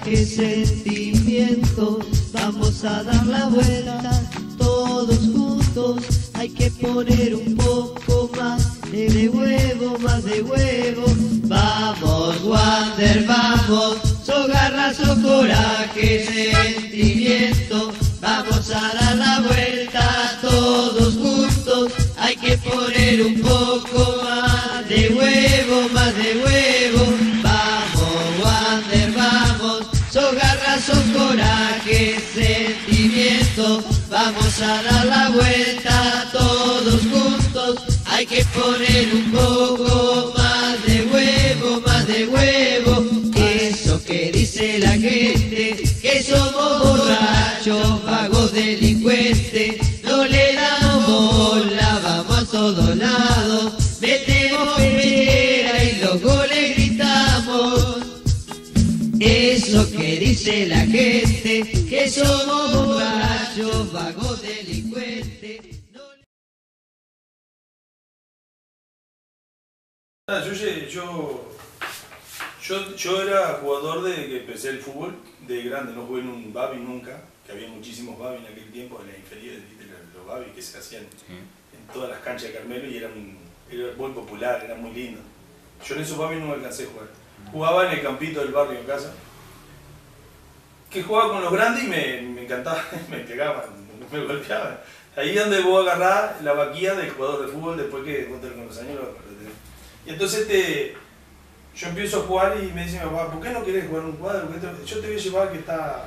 qué sentimiento, vamos a dar la vuelta todos juntos, hay que poner un poco más de huevo, más de huevo. Vamos Wander, vamos, so garra, so coraje, sentimiento, vamos a dar la vuelta todos juntos, hay que poner un poco más de huevo, más de huevo. Vamos Wander, vamos, so garra, so coraje, sentimiento, vamos a dar la vuelta todos juntos, hay que poner un poco más de huevo, más de huevo. Eso que dice la gente, que somos borrachos, vagos, delincuentes, no le damos bola, vamos a todos lados, metemos pechera y los goles gritamos. Eso que dice la gente, que somos borrachos, vagos, delincuentes. Yo era jugador de que empecé el fútbol de grande, no jugué en un babi nunca, que había muchísimos babi en aquel tiempo, en la inferior, los babi que se hacían en todas las canchas de Carmelo y era muy popular, era muy lindo. Yo en esos babi no alcancé a jugar. Jugaba en el campito del barrio en casa, que jugaba con los grandes y me encantaba, me pegaban, me golpeaban. Ahí es donde vos agarrás la vaquilla del jugador de fútbol después que vos con los años lo tenés. Y entonces yo empiezo a jugar y me dice mi papá, ¿por qué no querés jugar un cuadro? Yo te voy a llevar que está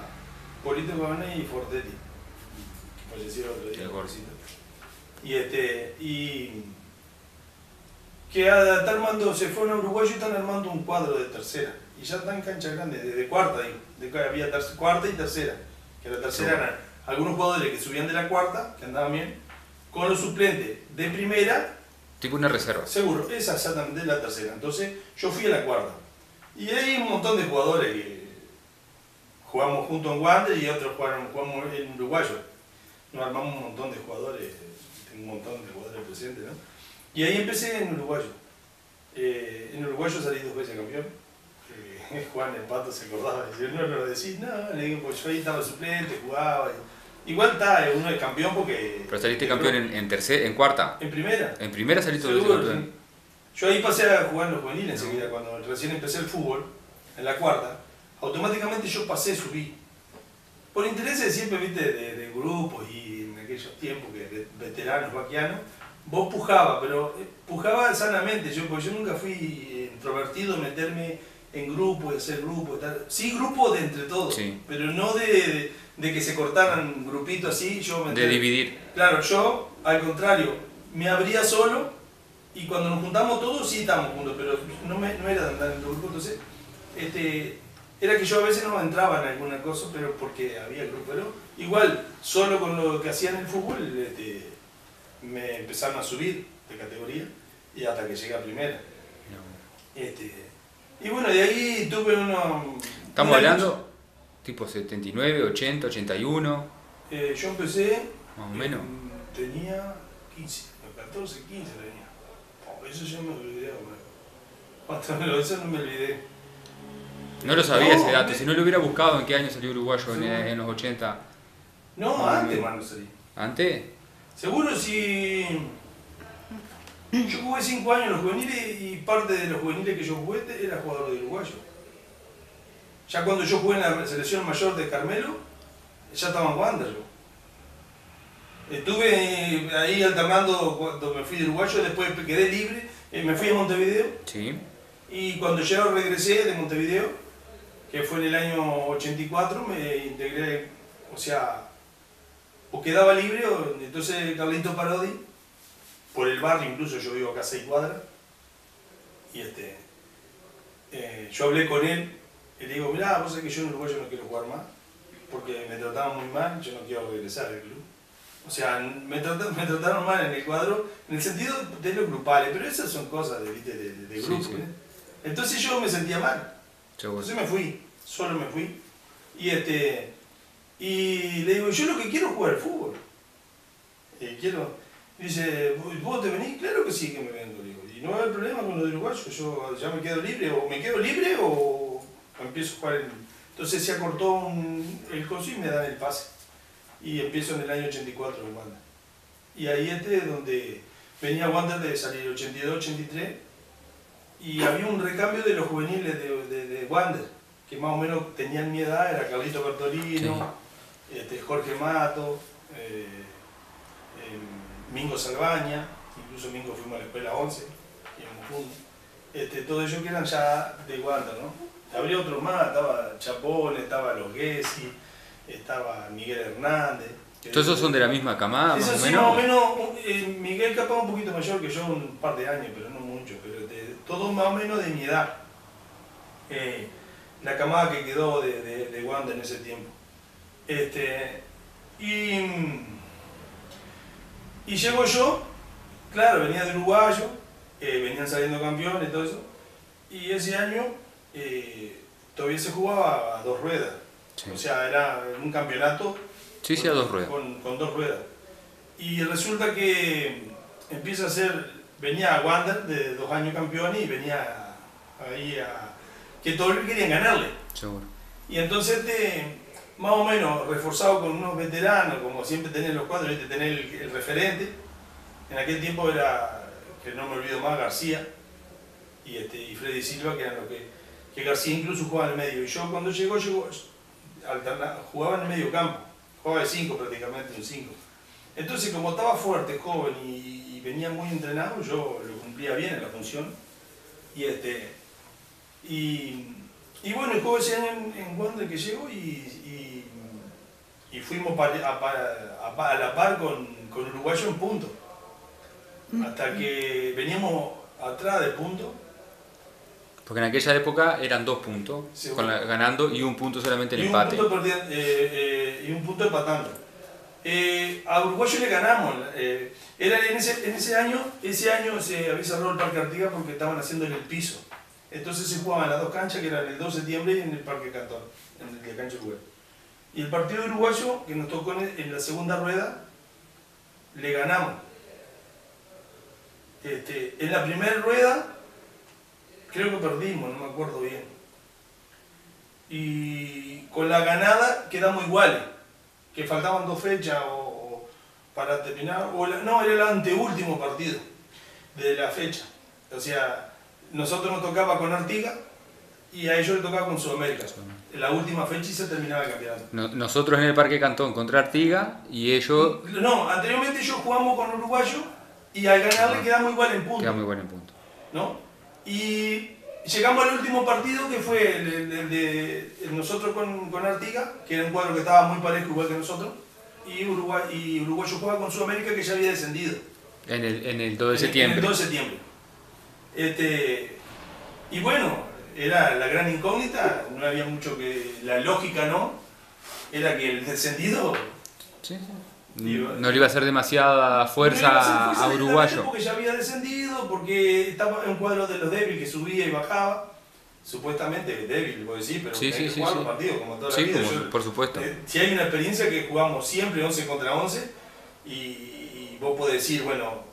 Polito Cabané y Fortetti, que falleció el otro día. Y que está armando, se fueron a Uruguay y están armando un cuadro de tercera. Y ya están en cancha grande, de cuarta, digo. Había cuarta y tercera. Que la tercera eran algunos jugadores que subían de la cuarta, que andaban bien, con los suplentes de primera. Tipo una reserva. Seguro, esa exactamente es la tercera. Entonces yo fui a la cuarta. Y hay un montón de jugadores que jugamos junto en Wander y otros jugamos en Uruguayo. Nos armamos un montón de jugadores, tengo un montón de jugadores presentes, ¿no? Y ahí empecé en Uruguayo. En Uruguayo salí 2 veces campeón. Juan el Pato se acordaba, decía, no lo decís, no, le digo, pues yo ahí estaba suplente, jugaba. Igual está, uno es campeón porque... ¿Pero saliste campeón en cuarta? En primera. ¿En primera saliste campeón? Sí. Yo ahí pasé a jugar en los juveniles enseguida, cuando recién empecé el fútbol, en la cuarta, automáticamente yo pasé, subí. Por intereses siempre, viste, de grupos y en aquellos tiempos que veteranos, vaquianos, vos pujabas, pero pujaba sanamente, porque yo nunca fui introvertido, meterme en grupo y hacer grupo y tal. Sí, grupo de entre todos, sí, pero no de que se cortaran grupitos así. De dividir. Claro, yo, al contrario, me abría solo y cuando nos juntamos todos sí estábamos juntos, pero no era de andar en grupo. Entonces, era que yo a veces no entraba en alguna cosa, pero porque había grupo. Pero igual, solo con lo que hacía en el fútbol, me empezaron a subir de categoría y hasta que llegué a primera. Y bueno, de ahí tuve ¿Estamos hablando? ¿Tipo 79, 80, 81? Yo empecé... Más o menos. Tenía 15, 14, 15 tenía. Oh, eso ya me olvidé, bueno. Eso no me olvidé. No lo sabía ese dato, si no lo hubiera buscado en qué año salió Uruguayo en los 80. No, antes, mano, salí. ¿Antes? Seguro si... Yo jugué 5 años en los juveniles y parte de los juveniles que yo jugué era jugador de Uruguayo. Ya cuando yo jugué en la selección mayor de Carmelo, ya estaba en Wander yo. Estuve ahí alternando cuando me fui de Uruguayo, después quedé libre, me fui a Montevideo. Sí. Y cuando yo regresé de Montevideo, que fue en el año 84, me integré, o quedaba libre, entonces Carlito Parodi, por el barrio, incluso yo vivo acá a 6 cuadras, y yo hablé con él, y le digo, mirá, vos sabés que yo en Uruguay no quiero jugar más, porque me trataban muy mal, yo no quiero regresar al club. O sea, me trataron mal en el cuadro, en el sentido de los grupales, pero esas son cosas de grupo. Sí, sí. Entonces yo me sentía mal. Entonces me fui, solo me fui. Y le digo, yo lo que quiero es jugar al fútbol. Dice, ¿vos te venís? Claro que sí que me vengo, digo. Y no va a haber problema con lo del uruguayo, yo ya me quedo libre, o me quedo libre o empiezo a jugar Entonces se acortó el coso y me dan el pase. Y empiezo en el año 84 en Wander. Y ahí es donde venía Wander de salir 82, 83. Y había un recambio de los juveniles de Wander, que más o menos tenían mi edad, era Carlito Bertolino, sí. Jorge Mato, Mingo Salvaña, incluso Mingo fuimos a la escuela 11, íbamos juntos. Todos ellos que eran ya de Wander, ¿no? Habría otros más, estaba Chapón, estaba Los Gessi, estaba Miguel Hernández. ¿Todos esos son de la misma camada, más o menos? Más o menos, Miguel capaz un poquito mayor que yo, un par de años, pero no mucho, pero todos más o menos de mi edad. La camada que quedó de Wander en ese tiempo. Y llego yo, claro, venía de uruguayo, venían saliendo campeones y todo eso, y ese año todavía se jugaba a 2 ruedas, sí. O sea, era un campeonato sí, sí, a 2 ruedas. Con 2 ruedas. Y resulta que empieza a ser, venía a Wander de 2 años campeón y venía ahí que todos querían ganarle. Seguro. Y entonces más o menos reforzado con unos veteranos, como siempre tenés los cuadros, ¿viste? Tenés el referente. En aquel tiempo era, que no me olvido más, García y Freddy Silva, que eran los que García incluso jugaba en el medio. Y yo cuando llegó jugaba en el medio campo, jugaba de 5 prácticamente, un 5. Entonces como estaba fuerte, joven y venía muy entrenado, yo lo cumplía bien en la función. Y bueno, jugué ese año en Wander que llegó y fuimos a la par con Uruguayo en punto. Hasta que veníamos atrás del punto. Porque en aquella época eran 2 puntos, sí, ganando y 1 punto solamente el empate. Y un punto empatando. A Uruguayo le ganamos. Era en ese año se había cerrado el Parque Artigas porque estaban haciendo el piso. Entonces se jugaban las 2 canchas, que eran el 2 de septiembre y en el Parque Cantón, en el de cancha Uruguay. Y el partido de Uruguayo, que nos tocó en la segunda rueda, le ganamos. En la primera rueda, creo que perdimos, no me acuerdo bien. Y con la ganada quedamos iguales, que faltaban 2 fechas para terminar, no, era el anteúltimo partido de la fecha. O sea, nosotros nos tocaba con Artigas y a ellos les tocaba con Sudamérica. En la última fecha y se terminaba el campeonato. Nosotros en el Parque Cantón contra Artigas y ellos... No, anteriormente ellos jugamos con Uruguayo y al ganarle quedamos igual en punto. Quedamos igual en punto. ¿No? Y llegamos al último partido que fue el de nosotros con Artigas, que era un cuadro que estaba muy parejo igual que nosotros, y Uruguayo jugaba con Sudamérica que ya había descendido. En el 2 de septiembre. En el 2 de septiembre. Y bueno, era la gran incógnita, no había mucho que... La lógica, ¿no? Era que el descendido... Sí, sí. No le iba a hacer demasiada fuerza a Uruguayo. Porque ya había descendido, porque estaba en un cuadro de los débiles que subía y bajaba. Supuestamente débil, puedo decir, pero sí, hay que jugar los partidos como toda la vida. Por supuesto. Si hay una experiencia que jugamos siempre 11 contra 11 y vos podés decir, bueno,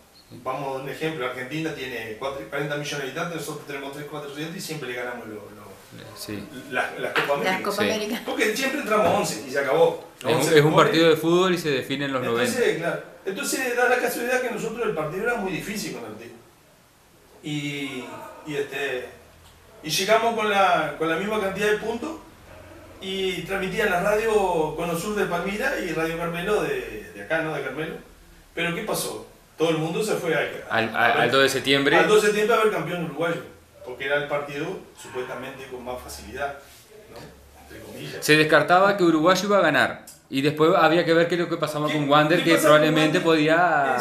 vamos a un ejemplo, Argentina tiene 40 millones de habitantes, nosotros tenemos 3, 4 y siempre le ganamos las Copa América. Las Copa América. Sí. Porque siempre entramos 11 y se acabó. Es un partido de fútbol y se define en los 90. Claro. Entonces da la casualidad que nosotros el partido era muy difícil con Artigas. Y llegamos con la misma cantidad de puntos y transmitían la radio Cono Sur de Palmira y Radio Carmelo de acá, ¿no? De Carmelo. Pero ¿qué pasó? Todo el mundo se fue al 2 de septiembre. Al 2 de septiembre a ver campeón uruguayo, porque era el partido supuestamente con más facilidad, ¿no? Entre comillas. Se descartaba que Uruguayo iba a ganar. Y después había que ver qué es lo que pasaba con Wander, que probablemente podía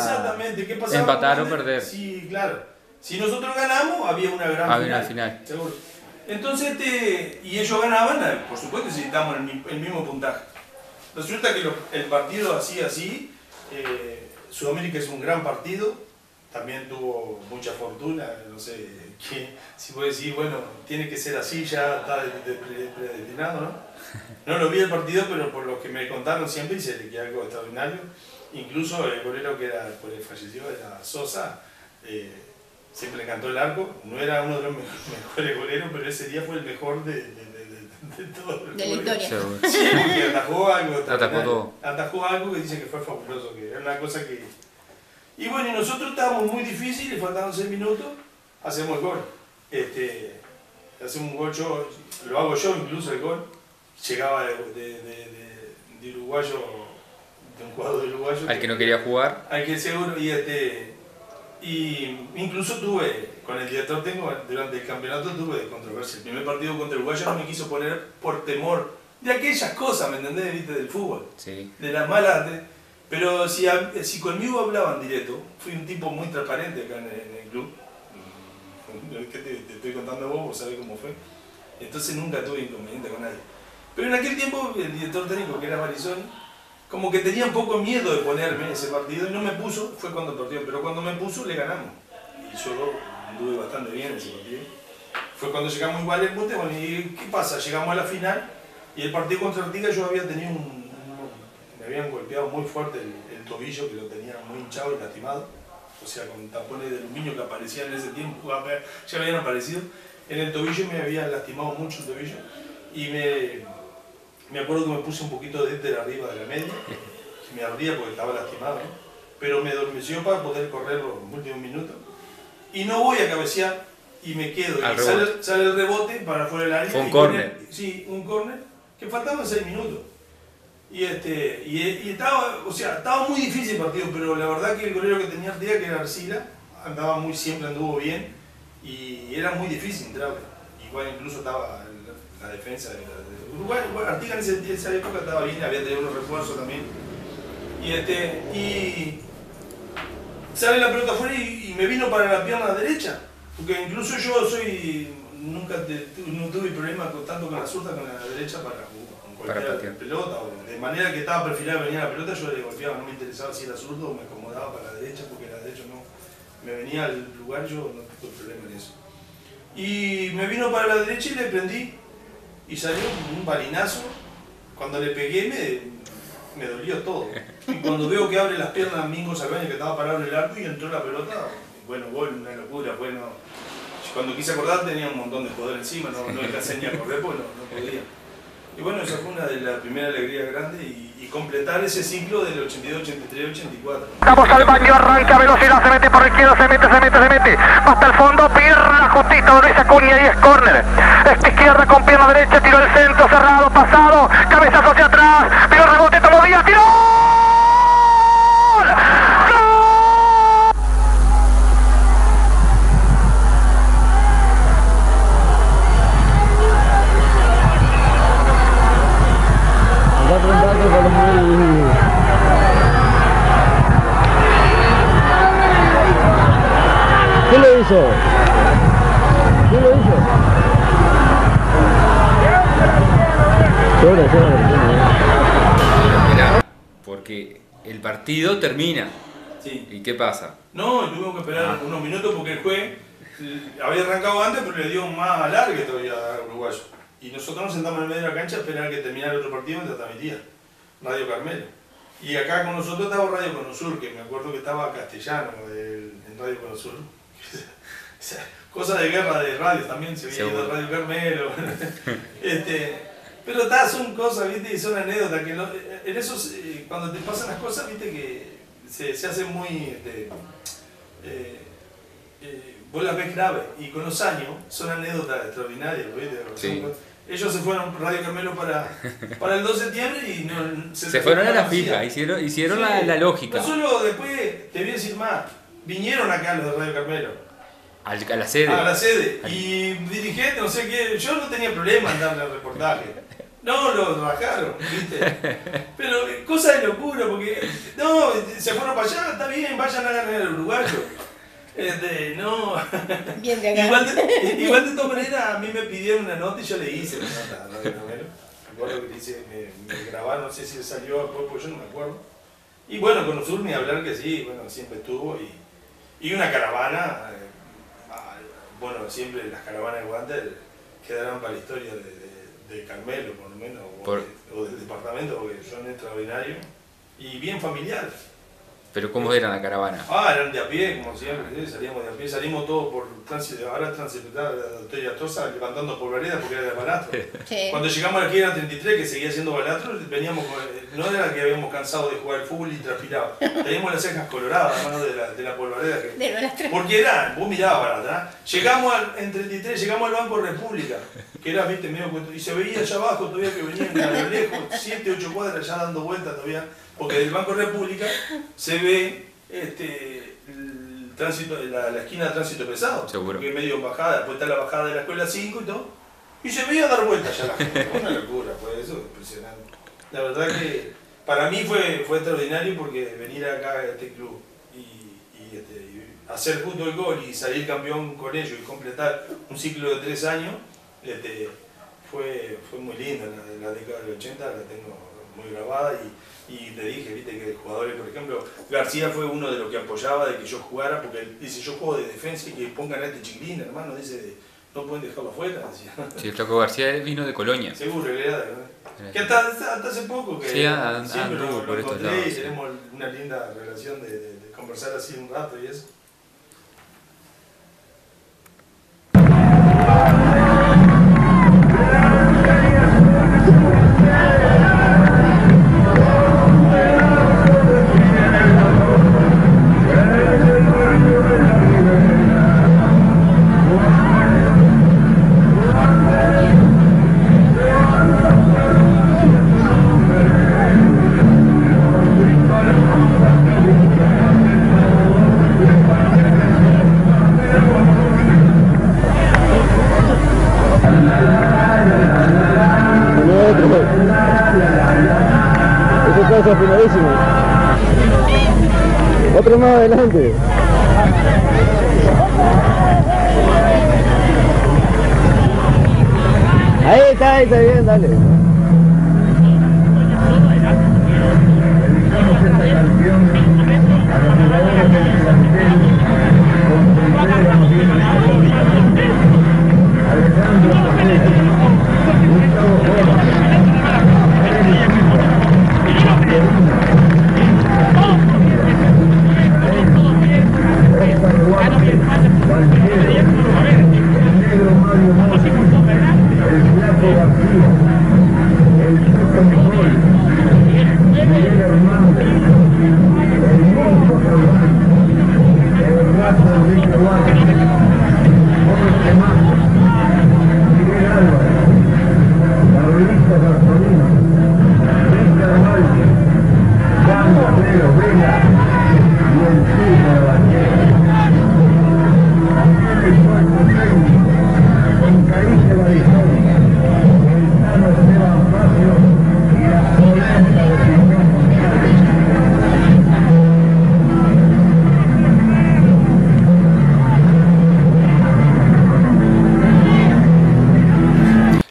empatar o perder. Sí, claro. Si nosotros ganamos, había una gran final. Seguro. Entonces, y ellos ganaban, por supuesto, si estábamos en el mismo puntaje. Resulta que el partido así, Sudamérica es un gran partido, también tuvo mucha fortuna, no sé si puedo decir, bueno, tiene que ser así, ya está predestinado, ¿no? No lo vi el partido, pero por lo que me contaron siempre hice que algo extraordinario. Incluso el golero que falleció era Sosa, siempre le cantó el arco, no era uno de los mejores goleros, pero ese día fue el mejor de De la historia. Sí, porque atajó algo. Atajó algo que dice que fue fabuloso, que era una cosa que... Y bueno, y nosotros estábamos muy difíciles, faltaban 6 minutos, hacemos el gol. Hacemos un gol, lo hago yo incluso el gol. Llegaba de uruguayo, de un jugador de uruguayo. Al que no quería jugar. Al que seguro, y incluso tuve, con el director durante el campeonato tuve controversia. El primer partido contra el Uruguayo no me quiso poner por temor de aquellas cosas, ¿me entendés? ¿Viste? Del fútbol. Sí. De las malas. Pero si conmigo hablaban directo, fui un tipo muy transparente acá en el club. ¿Qué te estoy contando a vos sabés cómo fue? Entonces nunca tuve inconveniente con nadie. Pero en aquel tiempo el director técnico, que era Marisoni, como que tenía un poco miedo de ponerme en ese partido y no me puso, fue cuando perdió, pero cuando me puso le ganamos. Y yo anduve bastante bien en ese partido. Fue cuando llegamos igual al punto, bueno, ¿y qué pasa? Llegamos a la final y el partido contra Artigas yo había tenido me habían golpeado muy fuerte el tobillo, que lo tenía muy hinchado y lastimado. O sea, con tapones de aluminio que aparecían en ese tiempo, ya habían aparecido. En el tobillo me había lastimado mucho el tobillo y me acuerdo que me puse un poquito de éter arriba de la media, que me ardía porque estaba lastimado, ¿no? Pero me adormeció para poder correr los últimos minutos. Y no voy a cabecear y me quedo. Y sale el rebote para fuera del área. Un córner. Sí, un córner, que faltaban 6 minutos. Y estaba muy difícil el partido, pero la verdad que el golero que tenía Artigas, que era Arcila, siempre anduvo bien y era muy difícil entrarle. Igual incluso estaba la defensa de Uruguay. Artigas en esa época estaba bien, había tenido unos refuerzos también. Y sale la pelota afuera y me vino para la pierna derecha, porque incluso yo nunca tuve problema tanto con la zurda como con la derecha para golpear la pelota, de manera que estaba perfilada, venía la pelota, yo le golpeaba, no me interesaba si era zurdo o me acomodaba para la derecha, porque la derecha no me venía al lugar, yo no tuve problema en eso. Y me vino para la derecha y le prendí, y salió un balinazo. Cuando le pegué me dolió todo. Y cuando veo que abre las piernas Mingo Salvaña, que estaba parado en el arco, y entró la pelota, bueno, gol, una locura, bueno. Cuando quise acordar tenía un montón de poder encima, no alcancé ni a correr porque no podía. Y bueno, esa fue una de las primeras alegrías grandes y completar ese ciclo del 82, 83, 84. Vamos al baño, arranca velocidad, se mete por izquierda, se mete. Hasta el fondo, Pirra, justito, Luis Acuña y es córner. Esta izquierda con pierna derecha, tiró el centro, cerrado, pasado, cabezazo hacia atrás, vino el rebote, tomó Díaz, tiró. ¿Quién lo hizo? Mirá, porque el partido termina. Sí. ¿Y qué pasa? No, tuvimos que esperar unos minutos porque el juez había arrancado antes, pero le dio más alargue todavía a Uruguayo. Y nosotros nos sentamos en el medio de la cancha a esperar que terminara el otro partido mientras transmitía Radio Carmelo. Y acá con nosotros estaba Radio Conosur, que me acuerdo que estaba Castellano en Radio Conosur. Cosa de guerra de radio también, se había ido Radio Carmelo. Pero son cosas, ¿viste? Y son anécdotas que en esos, cuando te pasan las cosas, ¿viste? Que se hace muy... vos las ves grave, y con los años son anécdotas extraordinarias, ¿viste? Sí. Ellos se fueron Radio Carmelo para el 2 de septiembre y se fueron a la fija, hicieron sí. la lógica. No solo después, te voy a decir más, vinieron acá los de Radio Carmelo. A la sede. A la sede. Y dirigente, no sé qué, yo no tenía problema en darle el reportaje. No, lo bajaron, ¿viste? Pero cosa de locura, porque no, se fueron para allá, está bien, vayan a ganar el uruguayo. No. Bien de acá. Igual de todas maneras, a mí me pidieron una nota y yo le hice una nota a Radio Carmelo. Recuerdo que me grabaron, no sé si salió a poco, yo no me acuerdo. Y bueno, con Osur ni hablar que sí, bueno, siempre estuvo. Y una caravana, bueno, siempre las caravanas de Wander quedarán para la historia de Carmelo, por lo menos, o del departamento, porque son extraordinarios y bien familiares. Pero ¿cómo era la caravana? Eran de a pie, como siempre, ¿sí? Salíamos de a pie, salimos todos por tránsito, ahora transitar la doctora Tosa levantando polvareda porque era de Balatro. Sí. Cuando llegamos aquí era 33, que seguía siendo Balatro, veníamos no era que habíamos cansado de jugar al fútbol y transpiraba, teníamos las cejas coloradas, mano, de la polvareda. Porque era, vos mirabas para atrás, llegamos en 33, llegamos al Banco República, que era, viste, medio cuento, y se veía allá abajo todavía que venían a lo lejos, 7, 8 cuadras ya dando vueltas todavía. Porque del Banco República se ve el tránsito, la esquina de tránsito pesado. Seguro. Que es medio en bajada, después está la bajada de la escuela 5 y todo. Y se veía dar vueltas ya la gente. Una locura, pues eso es impresionante. La verdad que para mí fue extraordinario porque venir acá a este club y hacer punto de gol y salir campeón con ellos y completar un ciclo de 3 años fue muy lindo. La década del 80 la tengo muy grabada y te dije, viste, que jugadores, por ejemplo, García fue uno de los que apoyaba de que yo jugara, porque él dice, yo juego de defensa y que pongan a este chiquilín, hermano, dice, no pueden dejarlo afuera, decía. Sí, el Flaco García vino de Colonia. Seguro, que era, ¿no? Que hasta hace poco, que sí, siempre por lo estos encontré lados, y sí. tenemos una linda relación de conversar así un rato y eso. Otro más adelante. Ahí está bien, dale.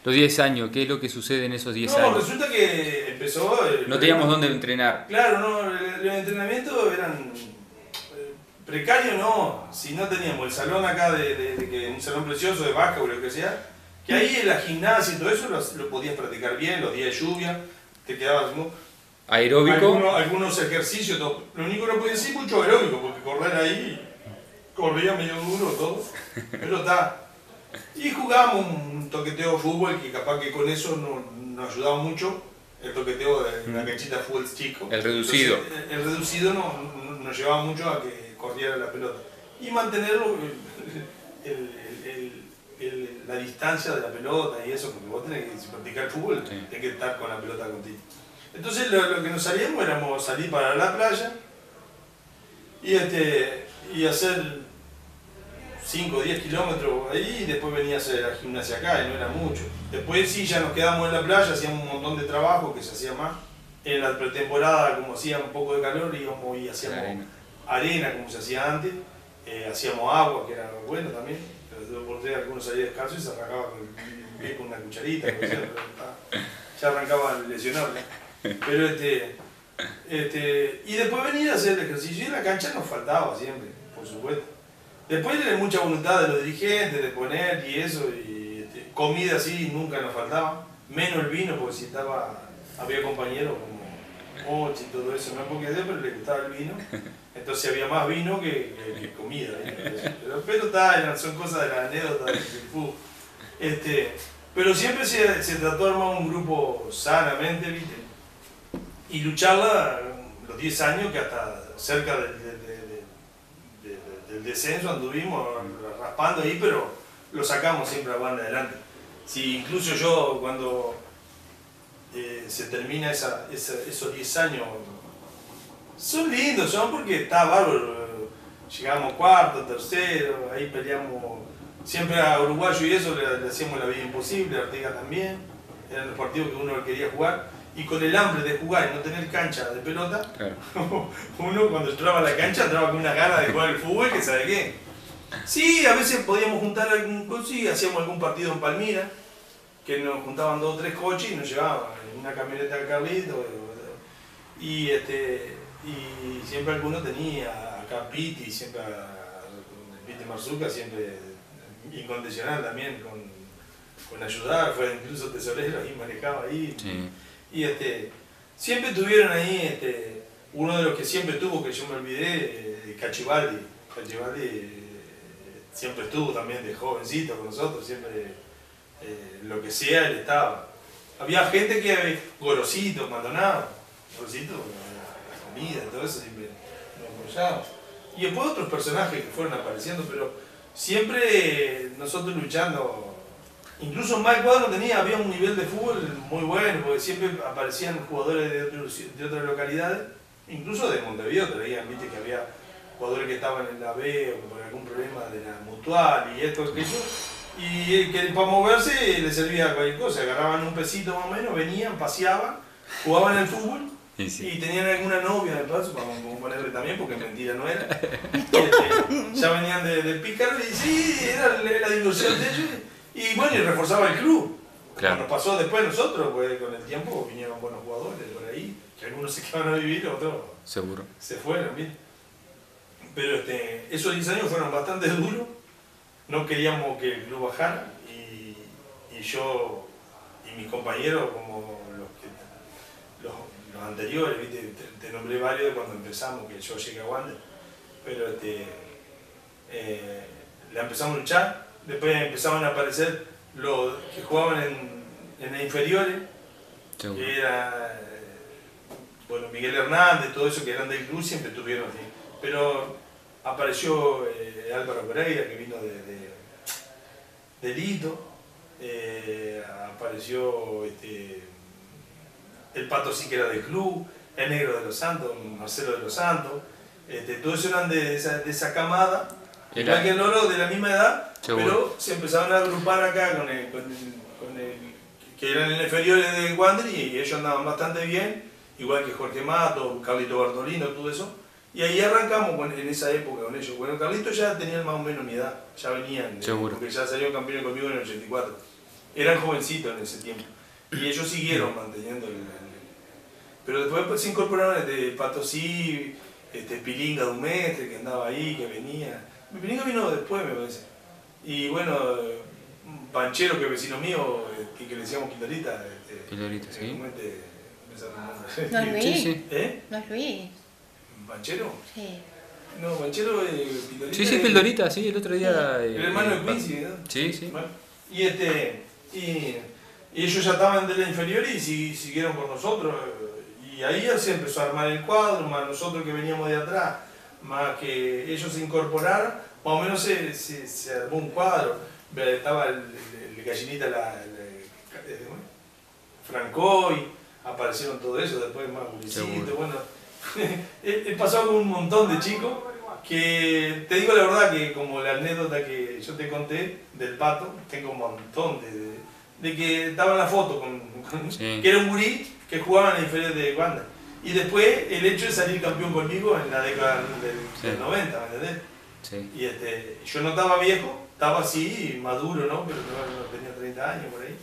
Los 10 años, ¿qué es lo que sucede en esos 10 No, años? resulta que empezó... No teníamos dónde entrenar. Claro, no, los entrenamientos eran precarios, no. Si no teníamos el salón acá, un salón precioso de Vaca o lo que sea, que ahí en la gimnasia y todo eso lo podías practicar bien, los días de lluvia, te quedabas... ¿no? Aeróbico. Algunos ejercicios, todo. Lo único que no podía decir mucho aeróbico, porque correr ahí, corría medio duro todo, pero está. Y jugábamos un toqueteo de fútbol que capaz que con eso nos ayudaba mucho, el toqueteo de una canchita de fútbol chico. El reducido. Entonces, el reducido nos llevaba mucho a que corriera la pelota. Y mantenerlo, la distancia de la pelota y eso, porque vos tenés que practicar fútbol, sí, tenés que estar con la pelota contigo. Entonces lo que nos salíamos éramos salir para la playa y hacer 5 o 10 kilómetros ahí y después venía a hacer la gimnasia acá y no era mucho. Después sí, ya nos quedamos en la playa, hacíamos un montón de trabajo que se hacía más. En la pretemporada, como hacía un poco de calor, íbamos y hacíamos arena como se hacía antes, hacíamos agua, que era bueno también, pero por tres algunos salían descalzos y se arrancaba con una cucharita, ya arrancaba lesionado. Pero y después venir a hacer el ejercicio y en la cancha nos faltaba siempre, por supuesto. Después de mucha voluntad de los dirigentes de poner y eso, y comida así nunca nos faltaba, menos el vino porque si había compañeros como mochi y todo eso, no porque hacía, pero le gustaba el vino. Entonces había más vino que comida. Pero son cosas de la anécdota del fútbol. Pero siempre se trató de armar un grupo sanamente, ¿viste? Y lucharla los 10 años que hasta cerca del descenso anduvimos raspando ahí, pero lo sacamos siempre a banda adelante. Sí, incluso yo cuando se termina esos 10 años, son lindos, son porque está bárbaro. Llegamos cuarto, tercero, ahí peleamos siempre a uruguayo y eso le hacíamos la vida imposible, a Artigas también. Eran los partidos que uno quería jugar. Y con el hambre de jugar y no tener cancha de pelota, claro. Uno cuando entraba a la cancha entraba con una gana de jugar el fútbol que sabe qué. Sí, a veces podíamos juntar algún coche y hacíamos algún partido en Palmira, que nos juntaban 2 o 3 coches y nos llevaban en una camioneta de Carlito. Y siempre alguno tenía acá Piti, siempre Piti Marzuca, siempre incondicional también con ayudar, fue incluso tesorero y manejaba ahí. Sí. Y siempre tuvieron ahí uno de los que siempre tuvo, que yo me olvidé, Cachivaldi. Cachivaldi siempre estuvo también de jovencito con nosotros, siempre lo que sea él estaba. Había gente que, Gorosito, Maldonado, Gorosito, la comida, todo eso siempre nos apoyábamos. Y después otros personajes que fueron apareciendo, pero siempre nosotros luchando. Incluso en Mal Cuadro había un nivel de fútbol muy bueno, porque siempre aparecían jugadores de otras localidades, incluso de Montevideo traían, viste que había jugadores que estaban en la B o por algún problema de la mutual y esto, aquello, y que para moverse les servía cualquier cosa, agarraban un pesito más o menos, venían, paseaban, jugaban al fútbol. Sí. Y tenían alguna novia de paso, vamos a ponerle también, porque mentira no era. Ya venían de pícaro y sí, era la diversión de ellos. Y bueno, y reforzaba el club. Claro. Nos pasó después nosotros, pues con el tiempo vinieron buenos jugadores por ahí, que algunos se quedaron a vivir, otros seguro se fueron, ¿bien? Pero esos 10 años fueron bastante duros, no queríamos que el club bajara, y yo y mis compañeros, como los anteriores, ¿viste? Te nombré varios de cuando empezamos, que yo llegué a Wander, pero la empezamos a luchar. Después empezaban a aparecer los que jugaban en las inferiores, seguro. Que era bueno, Miguel Hernández, todo eso que eran del club, siempre estuvieron así. Pero apareció Álvaro Pereira, que vino de Lito, apareció el Pato sí que era del club, el Negro de los Santos, Marcelo de los Santos, todos eso eran de esa camada. Igual que el Loro de la misma edad, seguro. Pero se empezaron a agrupar acá con el que eran en inferiores de Wander y ellos andaban bastante bien, igual que Jorge Mato, Carlito Bartolino, todo eso. Y ahí arrancamos en esa época con ellos. Bueno, Carlito ya tenían más o menos mi edad, ya venían, porque ya salieron campeones conmigo en el 84. Eran jovencitos en ese tiempo. Y ellos siguieron manteniendo pero después se incorporaron Patosí, Pilinga de un mestre que andaba ahí, que venía. Pilinga vino después, me parece. Y bueno, Panchero, que es vecino mío, que le decíamos Quindorita. Quindorita, sí. ¿No es Luis? Sí, sí. ¿No es Luis? ¿Panchero? Sí. No, Panchero Pildorita. Sí, sí, Pildorita, sí, el otro día. El hermano de Quincy, ¿no? Sí, sí. Bueno, y ellos ya estaban de la inferior y siguieron con nosotros. Y ahí se empezó a armar el cuadro, más nosotros que veníamos de atrás, más que ellos se incorporaron, más o menos se armó un cuadro. Estaba el Gallinita, Francoy, aparecieron todo eso, después más Ulicito, bueno. He pasado con un montón de chicos que, te digo la verdad que como la anécdota que yo te conté del Pato, tengo un montón de que estaba en la foto que era un gurí que jugaba en la inferior de Wander. Y después el hecho de salir campeón conmigo en la década del 90, ¿me entendés? Sí. Y yo no estaba viejo, estaba así, maduro, ¿no? Pero no tenía 30 años por ahí.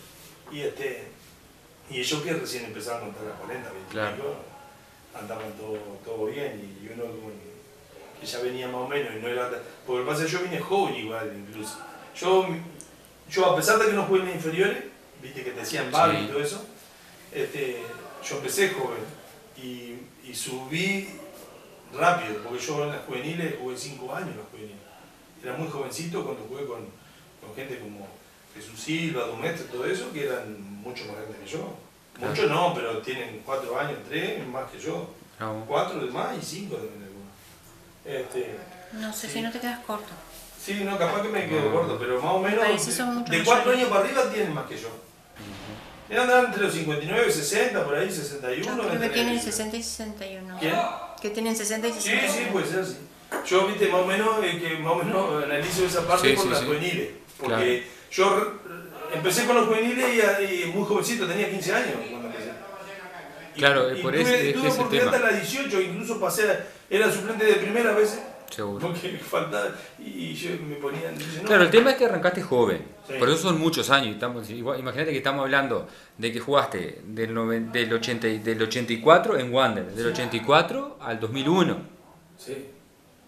Y ellos que recién empezaban a contar las 40, 20 claro. Andaban todo bien y uno que ya venía más o menos y no era... Porque lo que pasa es que yo vine joven igual incluso. Yo a pesar de que no jugué en las inferiores, viste que te decían Babi y todo eso, yo empecé joven. y subí rápido, porque yo en las juveniles jugué 5 años en las juveniles. Era muy jovencito cuando jugué con gente como Jesús Silva, Dumestre, todo eso, que eran mucho más grandes que yo. Claro. Muchos no, pero tienen 4 años, 3 más que yo. Bravo. 4 de más y 5 de algunos. No sé si no te quedas corto. Sí, no, capaz que me quedo corto, pero más o menos Parece que son mucho de 4 mayores. años para arriba tienen más que yo. Andan entre los 59 y 60, por ahí 61. Yo creo que entre- tienen 60 y 61. ¿Quién? Que tienen 60 y Sí, 61. sí, puede ser, sí. Yo, viste, más o menos analizo esa parte Sí, por sí, las sí. juveniles. Porque yo empecé con los juveniles y muy jovencito, tenía 15 años cuando empecé. Claro, por eso es que tuve es el oportunidad tema. hasta las 18, incluso era suplente de primera vez. Seguro. Porque me faltaba y yo me ponía... Dice, no, Claro, el tema es que arrancaste joven, Sí. por eso son muchos años. Imagínate que estamos hablando de que jugaste del 84 en Wander, del 84 al 2001. Sí,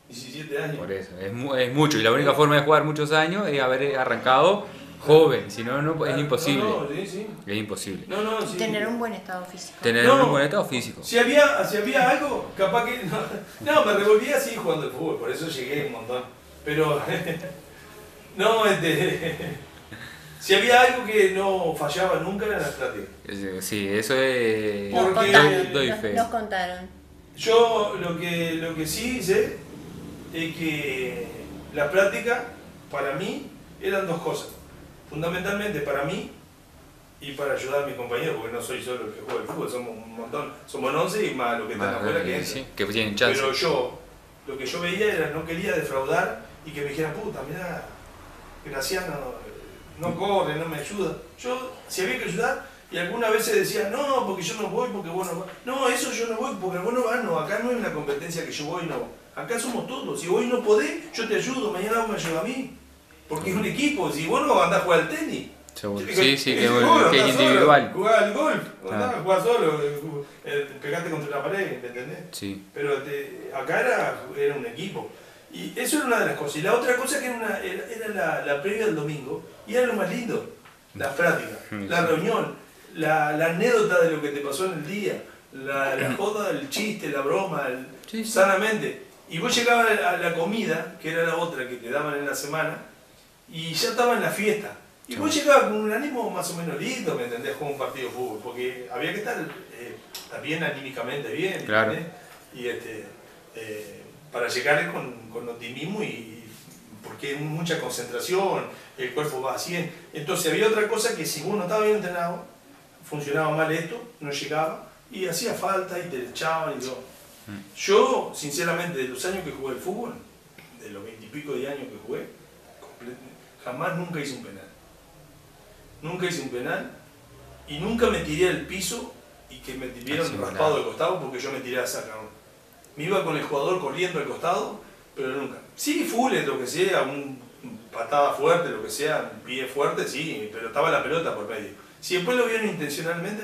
17 años. Por eso, es mucho. Y la única forma de jugar muchos años es haber arrancado joven, si no, es imposible. No, sí, sí. Es imposible. No, sí. Tener un buen estado físico. Tener No. un buen estado físico. Si había algo, capaz que... No, me revolvía así jugando al fútbol, por eso llegué un montón. Pero... No, si había algo que no fallaba nunca era las prácticas. Sí, eso es... Nos Porque- contaron. doy fe. Nos contaron. Yo lo que sí sé es que la práctica para mí eran dos cosas. Fundamentalmente para mí y para ayudar a mis compañeros, porque no soy solo el que juega al fútbol, somos un montón, somos 11 y más los que están afuera que entran. Sí, que tienen chance. Pero yo, lo que yo veía era, no quería defraudar y que me dijeran, puta, mirá, Graciano no corre, no me ayuda. Yo, si había que ayudar, y algunas veces decía, no, porque yo no voy, porque vos no vas. No, eso yo no voy, porque vos no vas, no, acá no hay una competencia que yo voy, no. Acá somos todos, si vos no podés, yo te ayudo, mañana vos me ayudas a mí. Porque es un equipo, si vos no andás a jugar al tenis. Seguro. Yo Sí, digo, sí, seguro, que es andás solo, individual. Jugá al golf, andás, Claro. jugás solo, pegate contra la pared, ¿me entendés? Sí. Pero acá era un equipo. Y eso era una de las cosas. Y la otra cosa que era la previa del domingo, y era lo más lindo, la práctica, la reunión, la anécdota de lo que te pasó en el día, la joda, el chiste, la broma, Sí, sí. sanamente. Y vos llegabas a la comida, que era la otra que te daban en la semana, y ya estaba en la fiesta. Y vos llegabas con un ánimo más o menos lindo, ¿me entendés? Jugar un partido de fútbol, porque había que estar bien anímicamente bien, Claro. ¿entendés? Y para llegar con optimismo y porque hay mucha concentración, el cuerpo va a 100. Entonces había otra cosa que si vos no estabas bien entrenado, funcionaba mal esto, no llegaba, y hacía falta y te echaban y todo. Yo, sinceramente, de los años que jugué el fútbol, de los 20 y pico de años que jugué, jamás nunca hice un penal. Nunca hice un penal y nunca me tiré al piso y que me tuvieron Así, raspado claro. de costado porque yo me tiré a sacar. Me iba con el jugador corriendo al costado, pero nunca. Sí, fules, lo que sea, un patada fuerte, lo que sea, un pie fuerte, sí, pero estaba la pelota por medio. Si después lo vieron intencionalmente,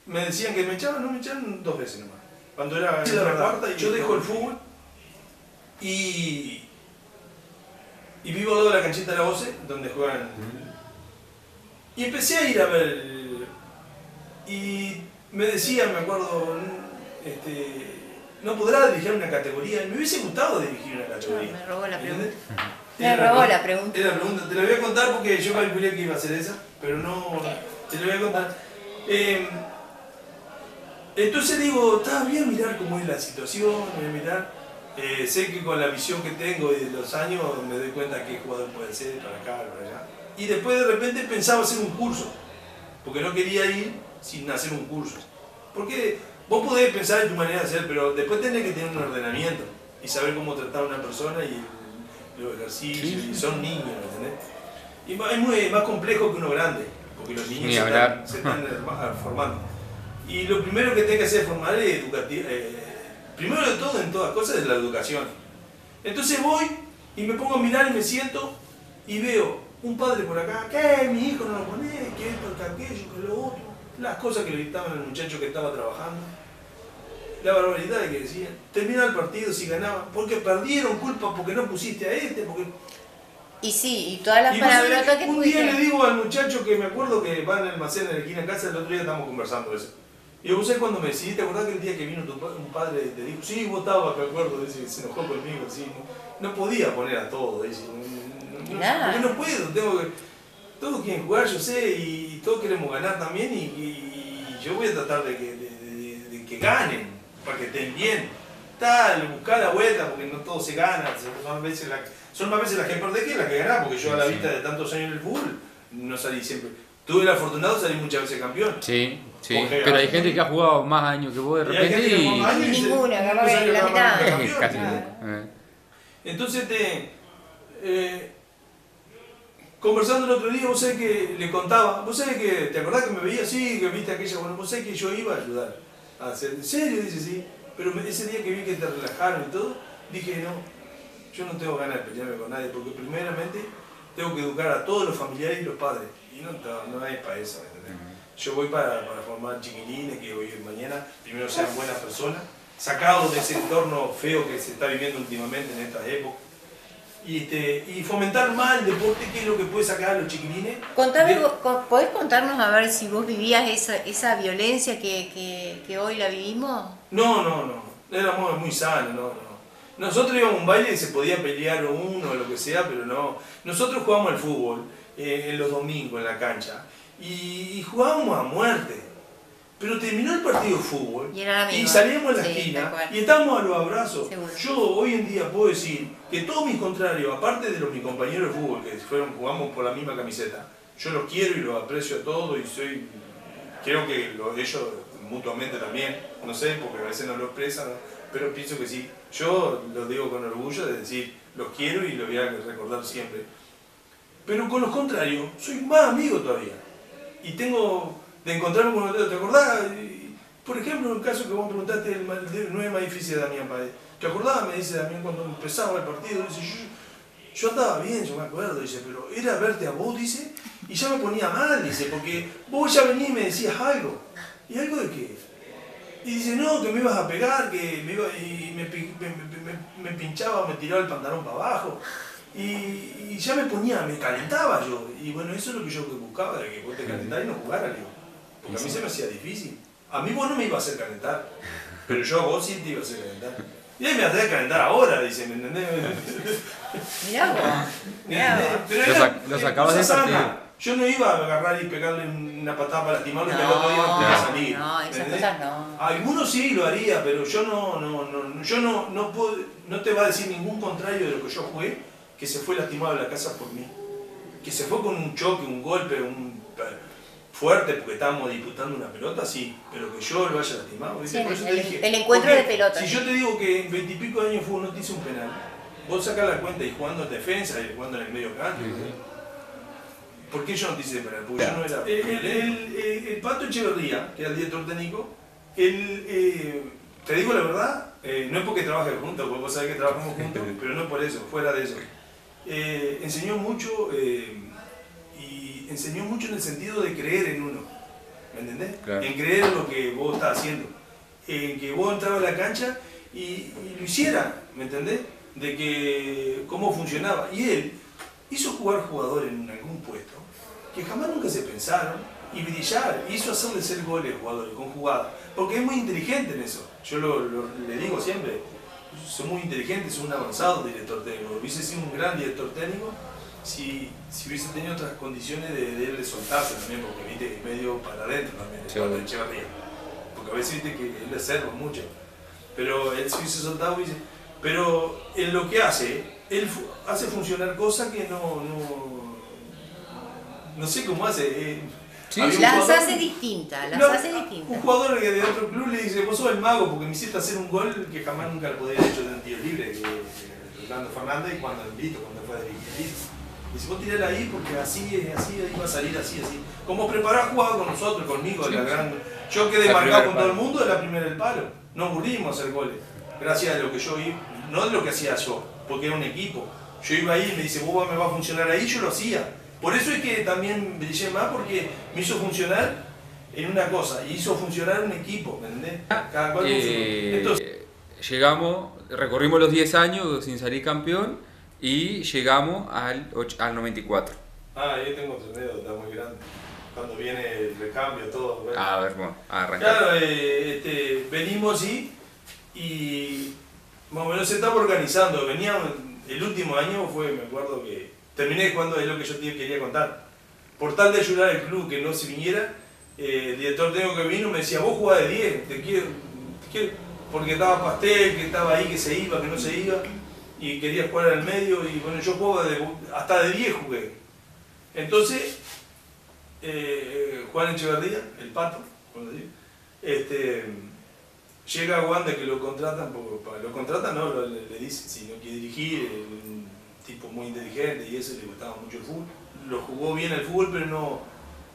me decían que me echaban, no me echaron 2 veces nomás. Cuando era la cuarta, y yo dejo el fútbol y vivo al lado de la canchita de la OCE, donde juegan. Y empecé a ir a ver. Y me decían, me acuerdo, no podrá dirigir una categoría. Me hubiese gustado dirigir una categoría. Me robó la pregunta. ¿Entendés? Me robó la pregunta. Era la pregunta. Te la voy a contar porque yo calculé que iba a ser esa, pero no. Te la voy a contar. Entonces digo, está bien mirar cómo es la situación, voy a mirar. Sé que con la visión que tengo y de los años me doy cuenta qué jugador puede ser para acá, para allá. Y después de repente pensaba hacer un curso, porque no quería ir sin hacer un curso. Porque vos podés pensar en tu manera de hacer, pero después tenés que tener un ordenamiento y saber cómo tratar a una persona y los ejercicios, y son niños, ¿me entendés? Y es muy más complejo que uno grande, porque los niños Ni se hablar. están formando. Y lo primero que tenés que hacer es formar primero de todo, en todas cosas, es la educación. Entonces voy y me pongo a mirar y me siento y veo un padre por acá, que mi hijo no lo pone, que esto, que aquello, que lo otro, las cosas que le gritaban al muchacho que estaba trabajando, la barbaridad de que decían, termina el partido si ganaban, porque perdieron culpa, porque no pusiste a este, porque... Y sí, y todas las Y vos sabés palabrotas que un día le pudiste. digo al muchacho que me acuerdo que va en el almacén en la esquina de casa, el otro día estábamos conversando de eso. Y vos sabés cuando me decidí, ¿te acordás que el día que vino un padre te dijo, sí, vos estabas, me acuerdo, dice, se enojó conmigo, sí, no podía poner a todo, dice, porque no puedo, todos quieren jugar, yo sé, y todos queremos ganar también, y yo voy a tratar de que ganen, para que estén bien, buscar la vuelta, porque no todo se gana, son más veces las que perdés que las que ganás, porque yo a la vista de tantos años en el fútbol, no salí siempre. Tuve el afortunado de salir muchas veces campeón. Sí, sí. Pero hay gente que ha jugado más años que vos de repente y... Ninguna, capaz que la mitad. Casi. Entonces, conversando el otro día, vos sabés que le contaba, vos sabés que, ¿te acordás que me veía? Sí, que viste aquella, bueno, vos sabés que yo iba a ayudar. ¿En serio? Dice, sí. Pero ese día que vi que te relajaron y todo, dije, no, yo no tengo ganas de pelearme con nadie, porque primeramente tengo que educar a todos los familiares y los padres. Y no es para eso, ¿entendés? Yo voy para formar chiquilines que hoy y mañana primero sean buenas personas, sacados de ese entorno feo que se está viviendo últimamente en estas épocas. Y fomentar más el deporte, que es lo que puede sacar a los chiquilines. ¿Podés contarnos a ver si vos vivías esa violencia que hoy la vivimos? No, éramos muy sanos, no. Nosotros íbamos a un baile y se podía pelear uno o lo que sea, pero no. Nosotros jugábamos al fútbol en los domingos en la cancha y jugábamos a muerte. Pero terminó el partido de fútbol y salíamos a la esquina y estábamos a los abrazos. Seguro. Yo hoy en día puedo decir que todos mis contrarios, aparte de mis compañeros de fútbol que jugamos por la misma camiseta, yo los quiero y los aprecio a todos y creo que ellos mutuamente también, no sé, porque a veces no lo expresan, ¿no? Pero pienso que sí. Yo lo digo con orgullo de decir, los quiero y los voy a recordar siempre. Pero con los contrarios, soy más amigo todavía. Y tengo de encontrarme con los. ¿Te acordás? Por ejemplo, el caso que vos preguntaste, no es más difícil de Damián Paez. ¿Te acordás? Me dice Damián cuando empezaba el partido. Dice, yo andaba bien, yo me acuerdo, dice, pero era verte a vos, dice, y ya me ponía mal, dice, porque vos ya venís y me decías algo. ¿Y algo de qué? Y dice, no, que me ibas a pegar, que me pinchaba, me tiraba el pantalón para abajo. Y ya me calentaba yo. Y bueno, eso es lo que yo buscaba, de que vos te calentaras y no jugaras, digo. Porque a mí se me hacía difícil. A mí vos no me ibas a hacer calentar, pero yo a vos sí te iba a hacer calentar. Y ahí me vas a hacer calentar ahora, dice, ¿me entendés? Mirá vos. Pero lo sacabas de partido. Yo no iba a agarrar y pegarle una patada para lastimarlo y que el otro día no podía salir. No, esas cosas no. Algunos sí lo haría, pero yo no te va a decir ningún contrario de lo que yo jugué, que se fue lastimado de la casa por mí. Que se fue con un choque, un golpe, fuerte porque estábamos disputando una pelota, sí, pero que yo lo haya lastimado. Sí, por eso te dije, el encuentro de pelota. Si yo te digo que en 20 y pico de años fútbol no te hice un penal, vos sacás la cuenta y jugando en defensa y jugando en el medio campo. ¿Por qué yo no te hice penal? Porque yo no era. El Pato Echeverría, que era el director técnico, te digo la verdad, no es porque trabaje juntos, porque vos sabés que trabajamos juntos, pero no por eso, fuera de eso. Enseñó mucho. Y enseñó mucho en el sentido de creer en uno, ¿me entendés? Claro. En creer en lo que vos estás haciendo, en que vos entrabas a la cancha y lo hiciera, ¿me entendés? De que cómo funcionaba. Y él hizo jugar jugadores en algún puesto que jamás nunca se pensaron y brillar, hizo hacerle ser goles a jugadores con jugadas, porque es muy inteligente en eso. Yo le digo siempre, son muy inteligentes, son un avanzado director técnico, hubiese sido un gran director técnico si hubiese tenido otras condiciones de él de soltarse también, porque viste que es medio para adentro también, el Pato Echeverría. Porque a veces viste que él le serva mucho. Pero él se hubiese soltado, pero en lo que hace, él hace funcionar cosas que no sé cómo hace. Las hace distintas, Un jugador que de otro club le dice, vos sos el mago porque me hiciste hacer un gol que jamás nunca lo podía haber hecho en tiro libre, que Orlando Fernández y cuando fue de Vito. Y si vos tirás ahí porque así iba a salir así. Como preparás jugado con nosotros, conmigo, yo quedé marcado con todo el mundo de la primera del palo. No aburrimos a hacer goles. Gracias a lo que yo iba, no de lo que hacía yo, porque era un equipo. Yo iba ahí y me dice, vos me va a funcionar ahí, yo lo hacía. Por eso es que también brillé más, porque me hizo funcionar en una cosa, y hizo funcionar un equipo, ¿me entendés? Cada cual Entonces, llegamos, recorrimos los 10 años sin salir campeón y llegamos al 94. Yo tengo otro dedo, está muy grande. cuando viene el recambio, todo. Bueno. A ver, bueno, a arrancar. Claro, venimos y más o menos se estaba organizando. Venía, el último año fue, me acuerdo que terminé jugando, es lo que yo te quería contar. Por tal de ayudar al club que no se viniera, el director técnico que vino me decía, vos jugás de 10, te quiero, porque estaba Pastel, que estaba ahí, que se iba, que no se iba, y quería jugar al medio, y bueno, yo jugaba hasta de 10 jugué. Entonces, Juan Echeverría, el Pato, cuando digo, llega a Wander que lo contratan, no, le dicen si no quiere dirigir, un tipo muy inteligente y eso, le gustaba mucho el fútbol. Lo jugó bien el fútbol, pero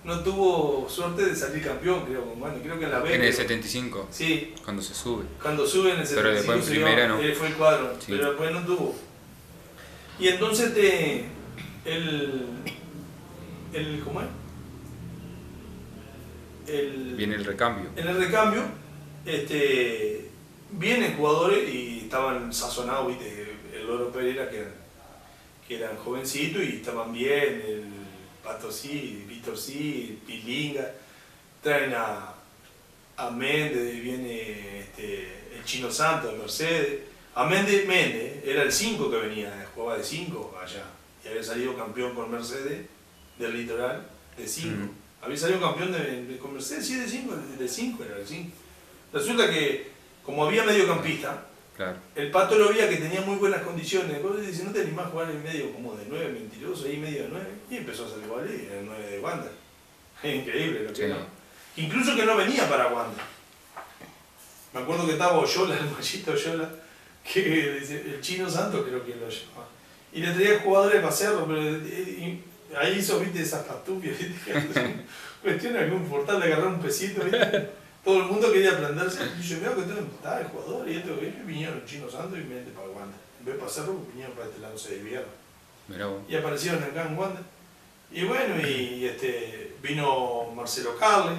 no tuvo suerte de salir campeón, creo, bueno, creo que en la B. En el 75, sí, cuando se sube. Cuando sube en el 75, pero después en primera no. Fue el cuadro, Sí. pero después no tuvo. Y entonces ¿cómo es? Viene el recambio. En el recambio, vienen jugadores y estaban sazonados, ¿viste? El Loro Pereira, que eran jovencitos y estaban bien, el Pato sí, Víctor sí, Pilinga, traen a Méndez, viene el Chino Santos de Mercedes. A Méndez era el 5 que venía, jugaba de 5 allá, y había salido campeón con Mercedes del Litoral de 5. Había salido campeón con Mercedes, sí, de 5, de 5 era el 5. Resulta que, como había mediocampista, Claro. el Pato lo veía que tenía muy buenas condiciones. Vos le dices, no te animás a jugar en medio como de 9, mentiroso, ahí medio de 9. Y empezó a salir igual y era el 9 de Wander. Es increíble lo que Sí. era. Incluso que no venía para Wander. Me acuerdo que estaba Oyola, el machito Oyola, que el Chino Santos creo que lo llamaba. Y le traía jugadores para hacerlo, pero ahí hizo, viste, esas pastupias, viste. Cuestión algún portal de agarrar un pesito, viste. Todo el mundo quería aprenderse. Y yo veo que estaba el jugador y esto, y vinieron el Chino Santos y vente para Wander. En vez de pasarlo, vinieron para este lado, se desviaron. Mirá vos. Y aparecieron acá en Wander. Y bueno, y vino Marcelo Carle,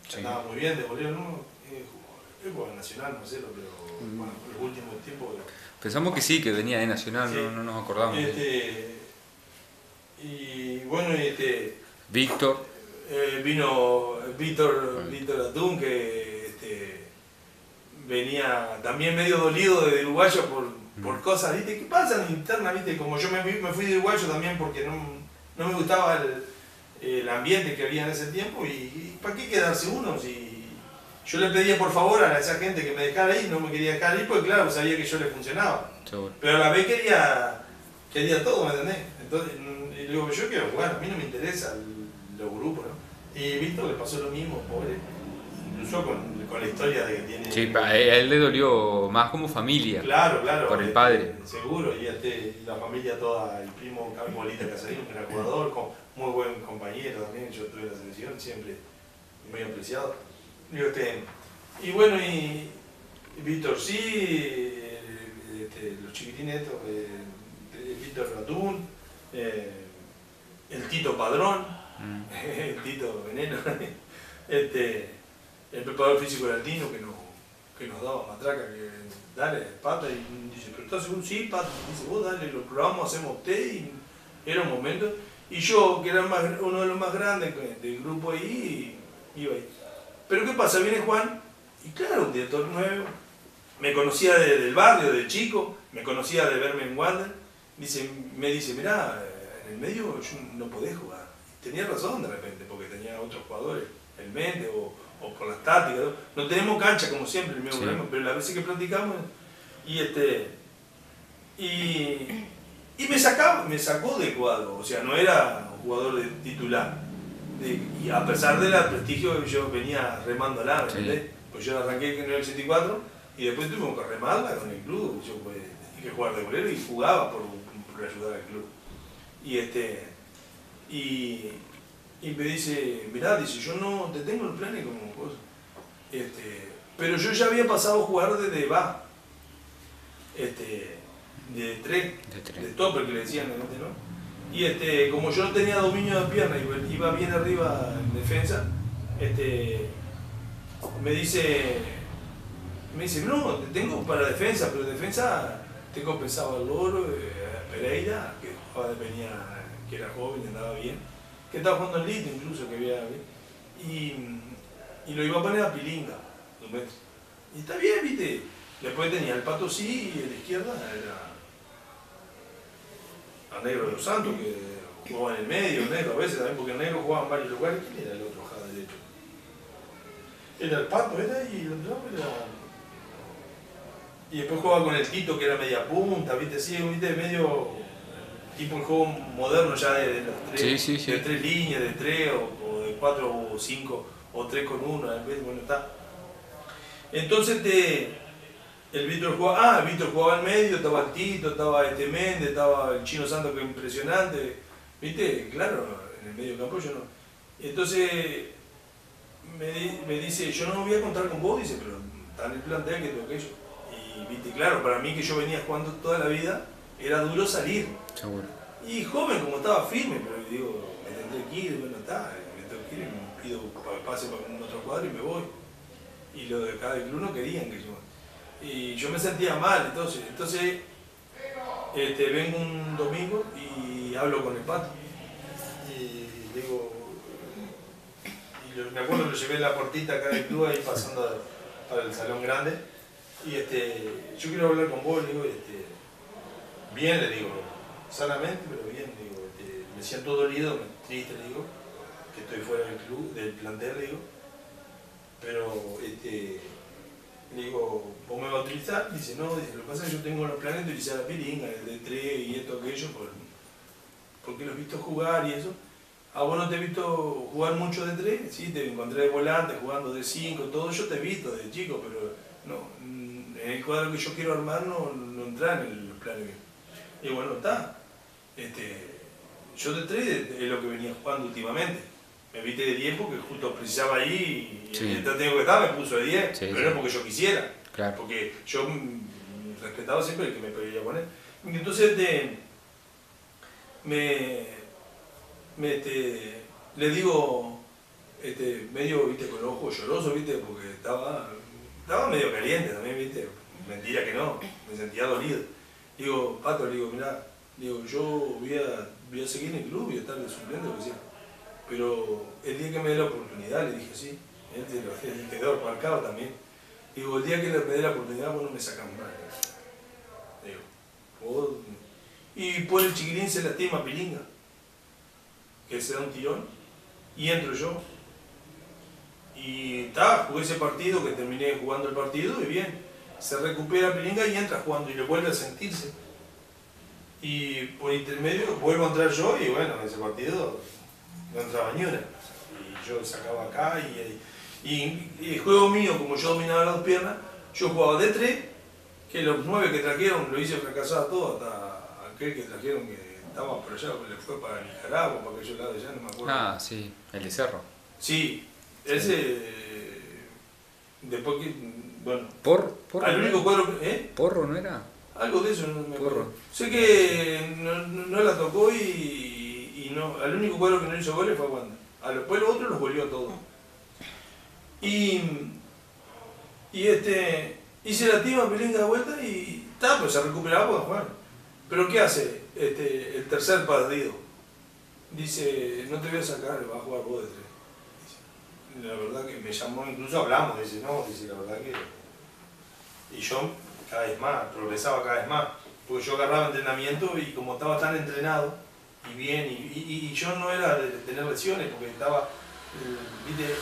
que Sí. andaba muy bien de goleo, ¿no? Es jugador nacional, Marcelo, pero bueno, en los últimos tiempos. Pensamos que sí, que venía de Nacional, Sí. no nos acordamos. Y bueno, Víctor. vino Víctor Atún, que venía también medio dolido de Uruguayo por cosas, ¿viste? ¿Qué pasan internas, viste? Como yo me fui de Uruguayo también porque no me gustaba el ambiente que había en ese tiempo y ¿para qué quedarse uno? Si yo le pedía por favor a esa gente que me dejara ahí, no me quería dejar ahí porque claro, sabía que yo le funcionaba. Seguro. Pero a la vez quería todo, ¿me entendés? Entonces, y digo, yo quiero jugar, a mí no me interesa los grupos, ¿no? Y Víctor le pasó lo mismo, pobre, incluso con la historia de que tiene... Sí, a él le dolió más como familia. Claro, Por el padre. Seguro, y la familia toda, el primo Bolita Casarín, que era jugador, muy buen compañero también, yo tuve la selección, siempre muy apreciado. Y bueno, y Víctor sí, los chiquitines estos, Víctor Ratún, el Tito Padrón, el Tito Veneno, el preparador físico latino que nos daba matraca, que dale, Pata, y dice, pero ¿estás seguro? Sí, Pata, dice, vos dale, lo probamos, hacemos té, y era un momento. Y yo, que era uno de los más grandes del grupo ahí, iba ahí. Pero ¿qué pasa? Viene Juan, y claro, un director nuevo, me conocía del barrio, de chico, me conocía de verme en Wander, me dice, mirá, en el medio yo no podés jugar. Tenía razón de repente, porque tenía otros jugadores, el mente o por las tácticas, no tenemos cancha como siempre, el mismo problema, pero las veces que practicamos, y me sacó del cuadro, o sea, no era un jugador de titular, y a pesar del prestigio que yo venía remándola, ¿entendés? Pues yo arranqué en el 84 y después tuvimos que remarla con el club, yo tenía que jugar de golero y jugaba por ayudar al club. Y me dice, mirá, dice, yo no te tengo el plan como cosa. Pero yo ya había pasado a jugar de ba, de tren, de topper que le decían, ¿no? Y como yo no tenía dominio de pierna y iba bien arriba en defensa, me dice, no, te tengo para defensa, pero defensa tengo pensado al Loro, Pereira, que era joven y andaba bien, que estaba jugando en Lito incluso, que había, y lo iba a poner a Pilinga, 2 metros. Y está bien, viste. Después tenía el Pato sí, y a la izquierda era a Negro de los Santos, que jugaba en el medio, el Negro a veces también, porque el Negro jugaba en varios lugares. ¿Quién era el otro jada derecho? Era el Pato, era, y el otro era... Y después jugaba con el Tito, que era media punta, viste, así, viste, medio... tipo el juego moderno ya de los 3, Sí. de 3 líneas, de 3 o de 4 o 5 o 3 con 1, bueno, está. Entonces el Víctor jugaba en medio, estaba el Tito, estaba Méndez, estaba el Chino Santos, que es impresionante, viste, claro, en el medio campo yo no. Entonces me dice, yo no voy a contar con vos, dice, pero está en el plantel que tengo aquello. Y viste, claro, para mí que yo venía jugando toda la vida, era duro salir. Seguro. Y joven, como estaba firme, pero digo, me tendré que ir, bueno, está, me tengo que ir, me pido pase para un otro cuadro y me voy. Y los de cada club no querían que yo. Y yo me sentía mal, entonces vengo un domingo y hablo con el Pato. Y digo, me acuerdo que lo llevé en la portita acá del club, ahí pasando para el salón grande. Y yo quiero hablar con vos, le digo, bien, le digo, sanamente, pero bien, le digo, me siento dolido, triste, le digo, que estoy fuera del club, del plantel, le digo, pero le digo, ¿vos me vas a utilizar? Dice, no, dice, lo que pasa es que yo tengo los planes de utilizar a Pilinga, el de 3 y esto, aquello, porque los he visto jugar y eso. Ah, vos no te he visto jugar mucho de 3, sí, te encontré de volante, jugando de 5, todo, yo te he visto de chico, pero no, en el cuadro que yo quiero armar no entra en los planes míos. Y bueno, está. Yo de 3 es lo que venía jugando últimamente. Me viste de 10 porque justo precisaba ahí y Sí. el tengo que estar, me puso de 10, Sí, pero sí. no es porque yo quisiera, Claro. porque yo respetaba siempre el que me pedía poner. Y entonces le digo, medio, viste, con los ojos llorosos, viste, porque estaba medio caliente también, viste, mentira que no, me sentía dolido. Digo, Pato, le digo, mirá, digo, yo voy a seguir en el club, voy a estar de suplente, lo que sea. Pero el día que me dé la oportunidad, le dije, sí, él quedó marcado también. Digo, el día que me dé la oportunidad, vos no me sacas más. Digo, vos... Y por el chiquilín se lastima Pilinga, que se da un tirón, y entro yo. Y jugué ese partido, que terminé jugando el partido, y bien. Se recupera Pilinga y entra jugando y le vuelve a sentirse. Y por intermedio vuelvo a entrar yo y bueno, en ese partido no entraba ni una. Y yo sacaba acá y el juego mío, como yo dominaba las 2 piernas, yo jugaba de 3, que los 9 que trajeron lo hice fracasar a todos, hasta aquel que trajeron que estaba por allá, que le fue para Nicaragua, para aquellos lados allá, no me acuerdo. Ah, sí, el de Cerro. Sí, ese... después que... bueno... Porro al único cuadro... ¿Porro no era? Algo de eso no me acuerdo. Porro. Sé que no la tocó y no, al único cuadro que no hizo goles fue a Wanda. Después los otros los volvió todos. Y se lastima Pilinga de vuelta y pues se recuperaba para jugar. Pero ¿qué hace el tercer partido? Dice, no te voy a sacar, vas a jugar vos de 3. Dice, la verdad que me llamó, incluso hablamos, dice, no, dice, la verdad que... Y yo cada vez más, progresaba cada vez más, porque yo agarraba entrenamiento y como estaba tan entrenado y bien, y yo no era de tener lesiones, porque estaba, viste,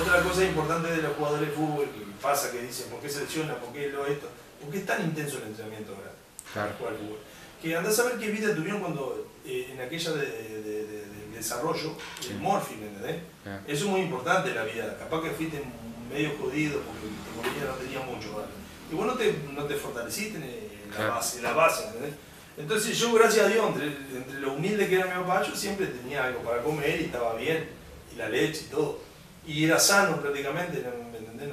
otra cosa importante de los jugadores de fútbol que pasa, que dicen, ¿por qué se lesiona? ¿Por qué esto? ¿Por qué es tan intenso el entrenamiento ahora? Claro. Para jugar al fútbol? Que andás a ver qué vida tuvieron cuando, en aquella de desarrollo, Sí. el morfín, ¿entendés? Claro. Eso es muy importante en la vida, capaz que fuiste medio jodido porque tu familia no tenía mucho, ¿vale? Y vos no te fortaleciste en la base, ¿entendés? Entonces yo, gracias a Dios, entre lo humilde que era mi papá, yo siempre tenía algo para comer y estaba bien, y la leche y todo. Y era sano prácticamente, ¿me entendés?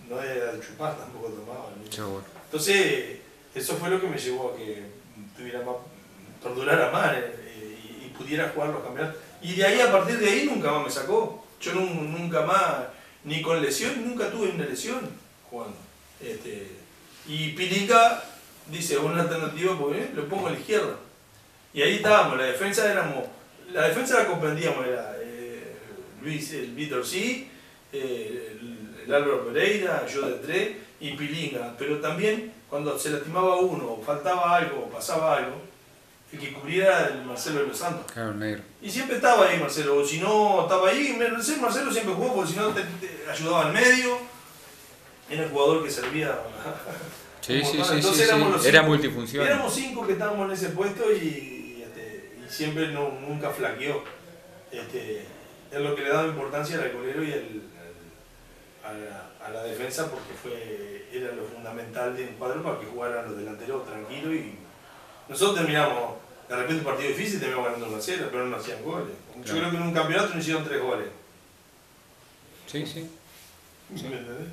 No era de chupar, tampoco tomaba. Seguro. Entonces, eso fue lo que me llevó a que perdurara más y pudiera jugar los campeonatos. Y de ahí, a partir de ahí, nunca más me sacó. Yo nunca más, ni con lesión, nunca tuve una lesión jugando. Y Pilinga dice, una alternativa, pues lo pongo a la izquierda. Y ahí estábamos, la defensa éramos la defensa la comprendíamos, era Luis, el Víctor Sí, el Álvaro Pereira, yo de tres y Pilinga, pero también cuando se lastimaba uno, faltaba algo, pasaba algo, el que cubriera era el Marcelo de los Santos. Claro, negro. Y siempre estaba ahí Marcelo, o si no estaba ahí, Marcelo siempre jugó, porque si no te ayudaba al medio, era el jugador que servía. Sí, sí, Entonces sí, sí, éramos los era cinco. multifunción. Éramos 5 que estábamos en ese puesto y siempre nunca flaqueó. Es lo que le daba importancia al golero y a la defensa, porque era lo fundamental de un cuadro para que jugaran los delanteros tranquilos. Y nosotros terminamos, de repente un partido difícil, terminamos ganando 1-0, pero no hacían goles. Yo creo que en un campeonato no hicieron 3 goles. Sí, sí. ¿Me entendés?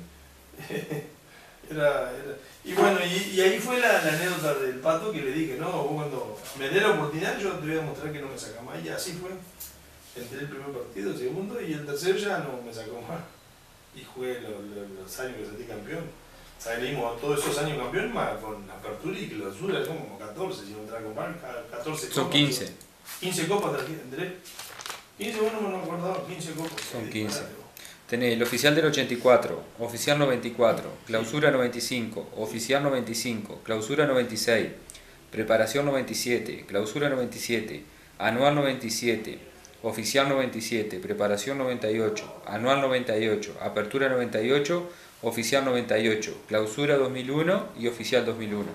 Y bueno, y ahí fue la anécdota del Pato que le dije, no, vos cuando me dé la oportunidad yo te voy a demostrar que no me saca más. Y así fue. Entré el primer partido, el segundo, y el tercero ya no me sacó más. Y jugué los años que salí campeón. Salimos todos esos años campeón más con apertura y clausura, son como 14, si no entraba con par, 14 copas. Son 15. 15 copas, Andrés. 15, bueno, no me acordaba, 15 copas. Son 15. Tenés el oficial del 84, oficial 94, clausura 95, oficial 95, clausura 96, preparación 97, clausura 97, anual 97, oficial 97, preparación 98, anual 98, apertura 98, oficial 98, clausura 2001 y oficial 2001.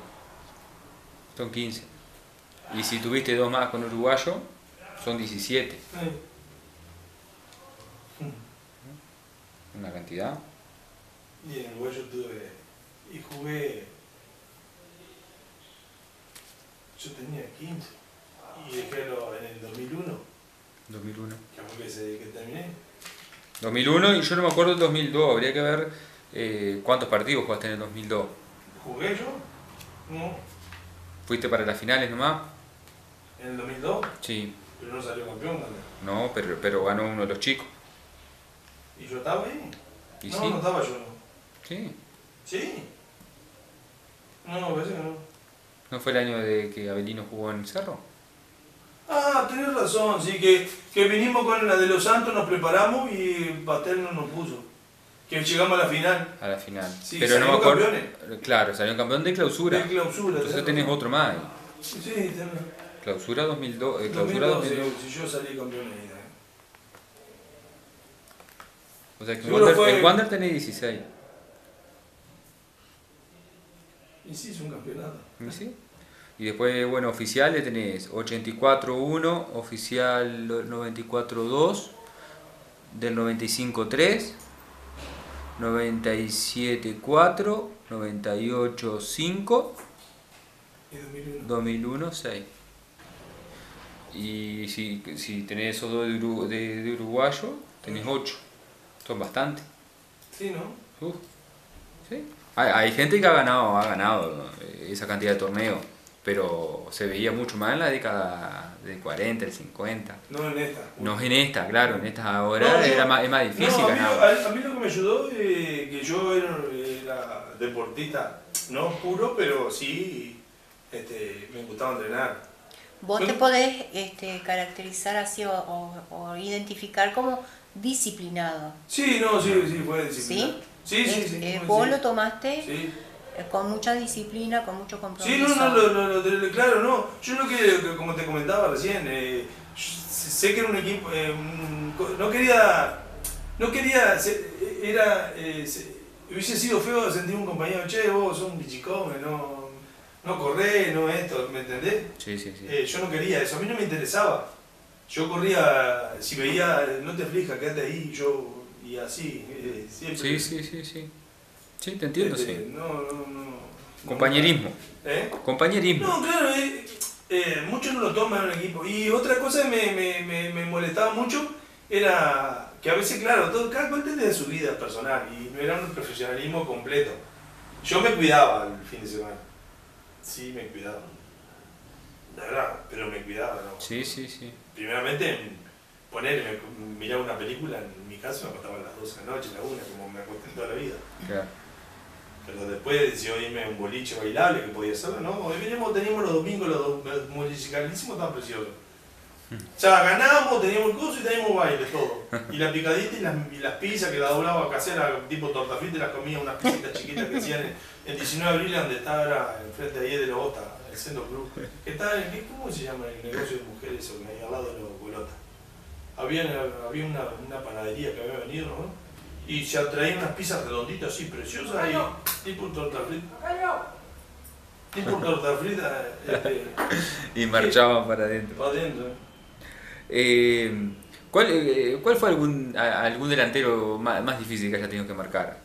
Son 15. Y si tuviste 2 más con uruguayo, son 17. Una cantidad. Y en Uruguay yo tuve, y jugué, yo tenía 15, y dejé en el 2001, 2001. que fue que terminé. 2001 y yo no me acuerdo del 2002, habría que ver cuántos partidos jugaste en el 2002. ¿Jugué yo? No. ¿Fuiste para las finales nomás? ¿En el 2002? Sí. Pero no salió campeón, ¿vale? No, pero ganó uno de los chicos. ¿Y yo estaba ahí? ¿Y no, sí? no estaba yo, no. Sí. ¿Sí? No, parece que no. ¿No fue el año de que Avelino jugó en Cerro? Ah, tenés razón, sí, que vinimos con la de los Santos, nos preparamos y Patel no nos puso. Que llegamos a la final. A la final. Sí, pero no me acuerdo. campeones. Claro, salió campeón de clausura. De clausura. Entonces tenés otro más ahí. Sí, tenés. Clausura 2002. Clausura 2002. Si yo salí campeón ahí. O sea que Seguro el Wander tenés 16. Y sí, es un campeonato. ¿Y sí? Y después, bueno, oficiales tenés 84-1, oficial 94-2, del 95-3, 97-4, 98-5, Y 2001, 6. Y si tenés esos dos de uruguayo, tenés 8. Son bastante. Sí, ¿no? ¿Sí? Hay gente que ha ganado esa cantidad de torneos, pero se veía mucho más en la década del 40, el 50. No en esta. No en esta, claro, en esta ahora No, es más difícil no, ganar. a mí lo que me ayudó es que yo era deportista, no puro, pero sí me gustaba entrenar. Vos te podés caracterizar así o identificar como disciplinado. Sí, no, sí, fue disciplina. ¿Sí? Sí. Vos sí. lo tomaste Sí. con mucha disciplina, con mucho Sí, compromiso. claro, no. Yo no quería, como te comentaba recién, sé que era un equipo, no quería, hubiese sido feo sentir un compañero, che, vos sos un bichicome, no corrés, no esto, ¿me entendés? Sí. Yo no quería eso, a mí no me interesaba. Yo corría, si veía, no te aflijas, quédate ahí, y así, siempre. Sí. Sí, te entiendo, sí. No. Compañerismo. Compañerismo. No, claro, muchos no lo toman en el equipo. Y otra cosa que me molestaba mucho era que a veces, claro, cada cual tiene su vida personal y no era un profesionalismo completo. Yo me cuidaba el fin de semana. Sí, me cuidaba. La verdad, pero me cuidaba, ¿no? Sí. Primeramente, mirar una película, en mi caso me acostaba a las 12 de la noche, a la 1, como me acosté toda la vida. Claro. Pero después decidió irme a un boliche bailable que podía hacerlo, ¿no? Teníamos los domingos, los musicalísimos estaban preciosos. O sea, ganábamos, teníamos el curso y teníamos baile, todo. Y la picadita y las pizzas que la doblaba casera, tipo torta frita, y las comía unas pizzitas chiquitas que hacían en 19 de abril, donde estaba ahora enfrente ahí de la Bosta, el Centro Club. Que está ¿cómo se llama el negocio de mujeres eso, que hay al lado de los Colotas? Había una panadería que había venido, ¿no? Y se traían unas pizzas redonditas así, preciosas, ahí, tipo torta frita. Tipo torta frita. Y marchaban para adentro. Para adentro. ¿Cuál fue algún delantero más difícil que haya tenido que marcar?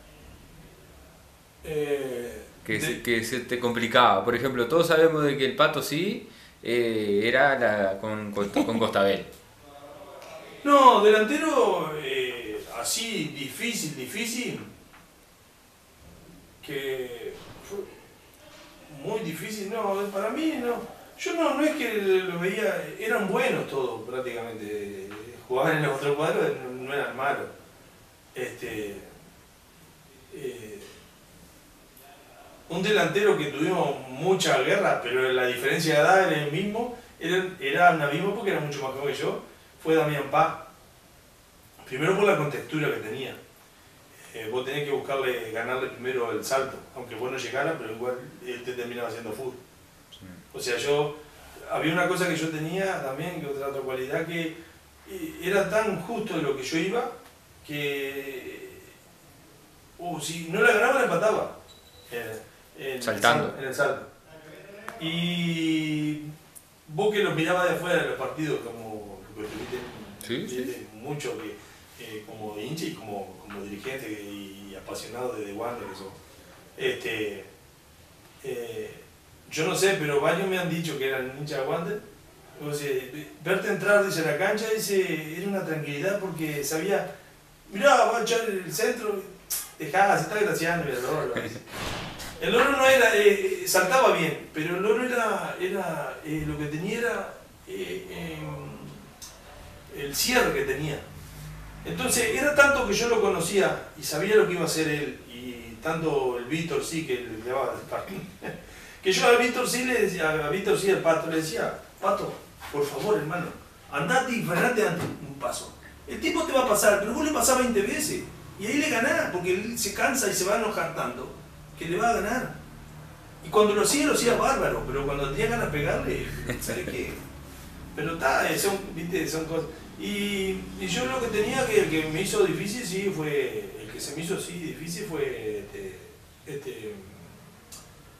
Que se te complicaba. Por ejemplo, todos sabemos de que el Pato sí era con Costabel. No, delantero así difícil, que fue muy difícil, no, para mí no. Yo no es que lo veía, eran buenos todos prácticamente, jugaban en los otros cuadros, no eran malos. Un delantero que tuvimos mucha guerra, pero la diferencia de edad era el mismo, era el mismo porque era mucho más joven que yo, fue Damián Paz. Primero por la contextura que tenía. Vos tenés que ganarle primero el salto, aunque vos no llegaras, pero igual él te terminaba haciendo fútbol. Sí. O sea, había una cosa que yo tenía también, que otra cualidad, que era tan justo de lo que yo iba, que si no la ganaba, la empataba. Saltando. En el salto. Y vos que los mirabas de afuera de los partidos, como tuviste mucho que como hincha y como dirigente y apasionado de The Wander, yo no sé, pero varios me han dicho que eran hinchas de Wander. Verte entrar, dice, a la cancha, dice, era una tranquilidad porque sabía, mirá, va a echar el centro, dejá, se está graciando, mira, el loro no era, saltaba bien, pero el loro era lo que tenía era el cierre que tenía. Entonces era tanto que yo lo conocía y sabía lo que iba a hacer él, y tanto el Víctor sí, que le daba el partido, que yo a Víctor sí le decía, al Pato, le decía, Pato, por favor hermano, andate y frenate un paso. El tiempo te va a pasar, pero vos le pasás 20 veces y ahí le ganás, porque él se cansa y se va a enojar tanto que le va a ganar. Y cuando lo hacía bárbaro, pero cuando tenía ganas de pegarle, ¿sabes qué? Pero son cosas. Y yo lo que tenía, que el que me hizo difícil, sí, fue, el que se me hizo así difícil fue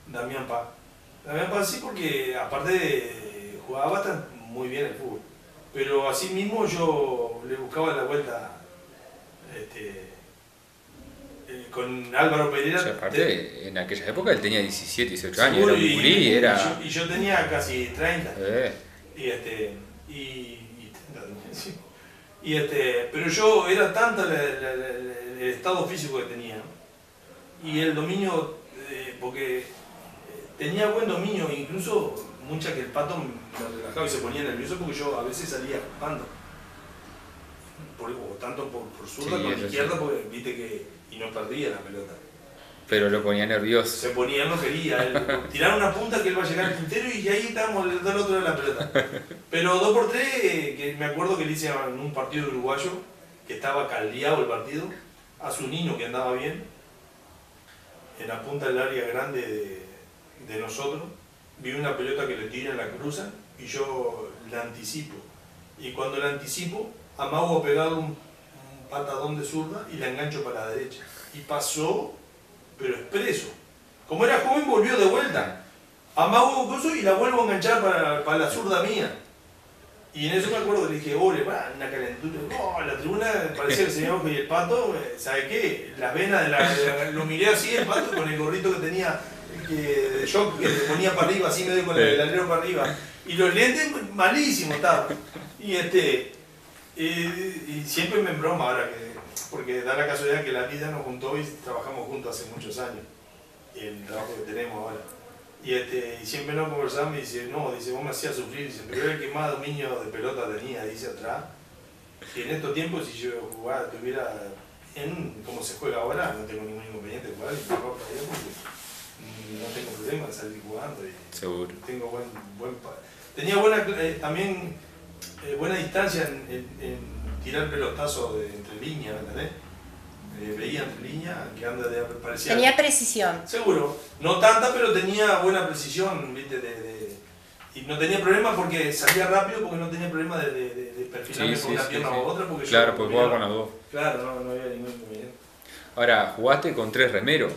Damián Paz. Damián Paz sí, porque aparte jugaba bastante muy bien el fútbol, pero así mismo yo le buscaba la vuelta con Álvaro Pereira. O sea, aparte, en aquella época él tenía 17, 18 años, era un gurí, era... Y yo tenía casi 30. Pero yo era tanto el estado físico que tenía y el dominio, porque tenía buen dominio, incluso muchas que el Pato me relajaba y se ponía nervioso porque yo a veces salía jugando, o tanto por zurda como por izquierda, porque viste que y no perdía la pelota. Pero lo ponía nervioso. Se ponía, no quería. Tirar una punta que él va a llegar al puntero y ahí estábamos del otro de la pelota. Pero 2x3, que me acuerdo que le hice en un partido uruguayo, que estaba caldeado el partido, a su niño que andaba bien, en la punta del área grande de nosotros, vi una pelota que le tiran, la cruzan, y yo la anticipo. Y cuando la anticipo, amago a pegar un patadón de zurda y la engancho para la derecha. Y pasó, pero expreso. Como era joven, volvió de vuelta. Amago cosas y la vuelvo a enganchar para la zurda mía. Y en eso me acuerdo que le dije, ole, una calentura. La tribuna parecía que se llamaba y el Pato, ¿sabe qué? Las venas lo miré así, el Pato, con el gorrito que tenía de shock, que le ponía para arriba, así medio con el alero para arriba. Y los lentes malísimos estaban. Y siempre me embroma ahora, porque da la casualidad que la vida nos juntó y trabajamos juntos hace muchos años, y el trabajo que tenemos ahora. Y siempre nos conversamos y dice, no, dice, vos me hacías sufrir, dice, pero era el que más dominio de pelota tenía, dice atrás. Y en estos tiempos, si yo jugara, tuviera en como se juega ahora, no tengo ningún inconveniente de jugar y me juego para allá porque no tengo problema de salir jugando. Y seguro. Tengo tenía buena, también buena distancia en tirar pelotazos entre líneas, ¿entendés? Veía entre líneas, que anda de parecía... Tenía precisión. Seguro. No tanta, pero tenía buena precisión, ¿viste? Y no tenía problema porque salía rápido, porque no tenía problema de perfilarme por una pierna o otra. Porque claro, yo, pues jugaba con las dos. Claro, no había ningún inconveniente. Ahora, jugaste con 3 remeros.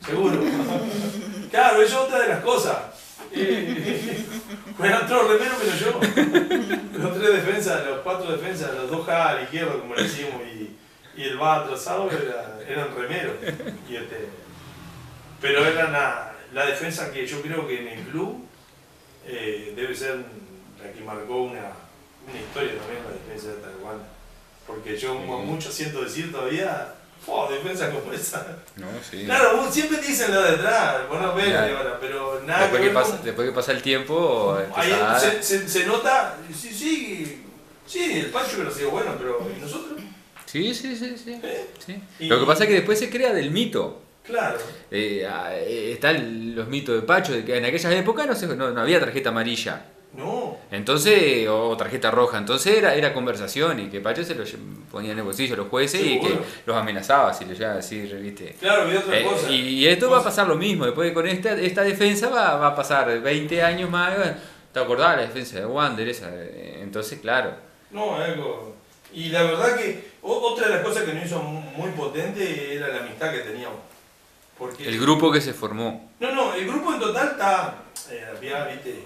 Seguro. Claro, eso es otra de las cosas. Fueron todos remeros menos yo. Los 3 defensas, los 4 defensas, los 2 K al izquierdo, como le decimos, y el va atrasado eran remeros. Pero eran la defensa que yo creo que en el club debe ser la que marcó una historia también, la defensa de Taiwán. Porque yo mucho siento decir todavía, defensa como esa. No, sí. Claro, siempre dicen lo de atrás, vos no ves ahora, pero nada después que pasa el tiempo, ahí se nota, sí, el Pancho que lo ha sido bueno, pero ¿y nosotros? Sí. Lo que pasa es que después se crea del mito. Claro. Están los mitos de Pacho, de que en aquellas épocas no había tarjeta amarilla. No. Entonces, o tarjeta roja, entonces era conversación y que Pacho se lo ponía en el bolsillo a los jueces. Seguro. Y que los amenazaba si le llegaba a decir, ¿viste? Claro, y otra cosa. Y esto va a pasar lo mismo, después con esta defensa va a pasar 20 años más. ¿Te acordás la defensa de Wander esa? Entonces, claro. No, algo. Y la verdad que otra de las cosas que nos hizo muy potente era la amistad que teníamos. Porque el grupo que se formó. No, el grupo en total está, había, viste,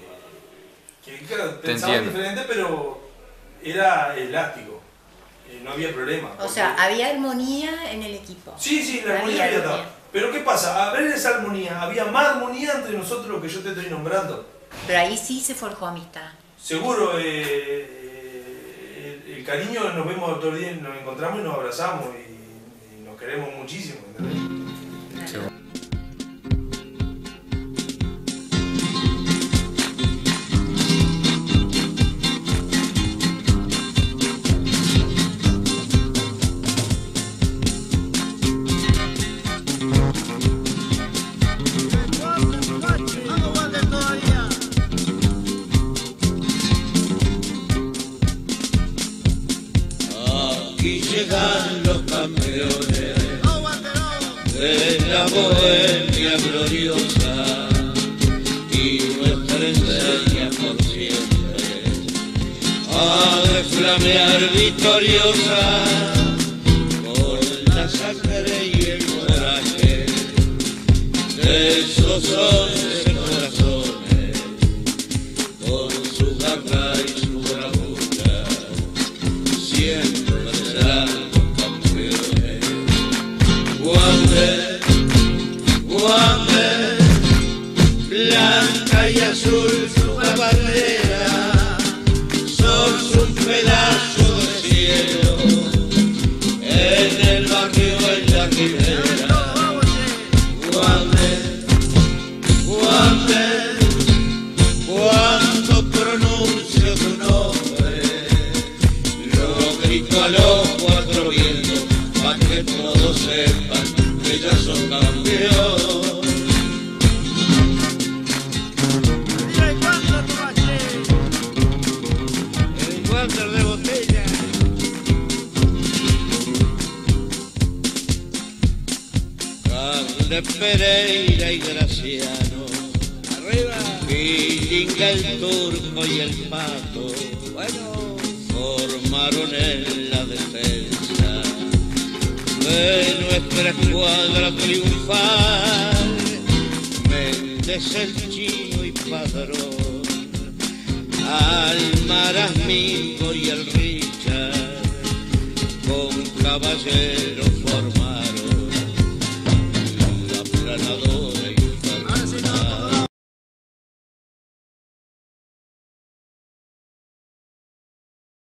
que claro, pensaban diferente, pero era elástico, no había problema. O sea, había armonía en el equipo. Sí, la armonía había estado. Pero ¿qué pasa? A ver esa armonía, había más armonía entre nosotros lo que yo te estoy nombrando. Pero ahí sí se forjó amistad. Seguro, el cariño, nos vemos otro día, nos encontramos y nos abrazamos y nos queremos muchísimo, ¿entendés? Sí. Aquí llegan los campeones de la bohemia gloriosa y nuestra enseña por siempre ha de flamear victoriosa con la sangre y el coraje de esos 11 corazones, con su garra y su bravura siempre serán los campeones. Wander, blanca y azul su bandera, sos un pedazo de cielo en el barrio en la quimera. Wander, cuando pronuncio tu nombre, lo grito a los 4 vientos, para que todos sepan que ya son campeón. El Wander de botella. Carle Pereira y Graciano, arriba. Pilinga el Turco y el Pato, bueno, formaron en la defensa de nuestra escuadra triunfal. Méndez el Chino y Padrón, Almaraz, Mingo y el Río.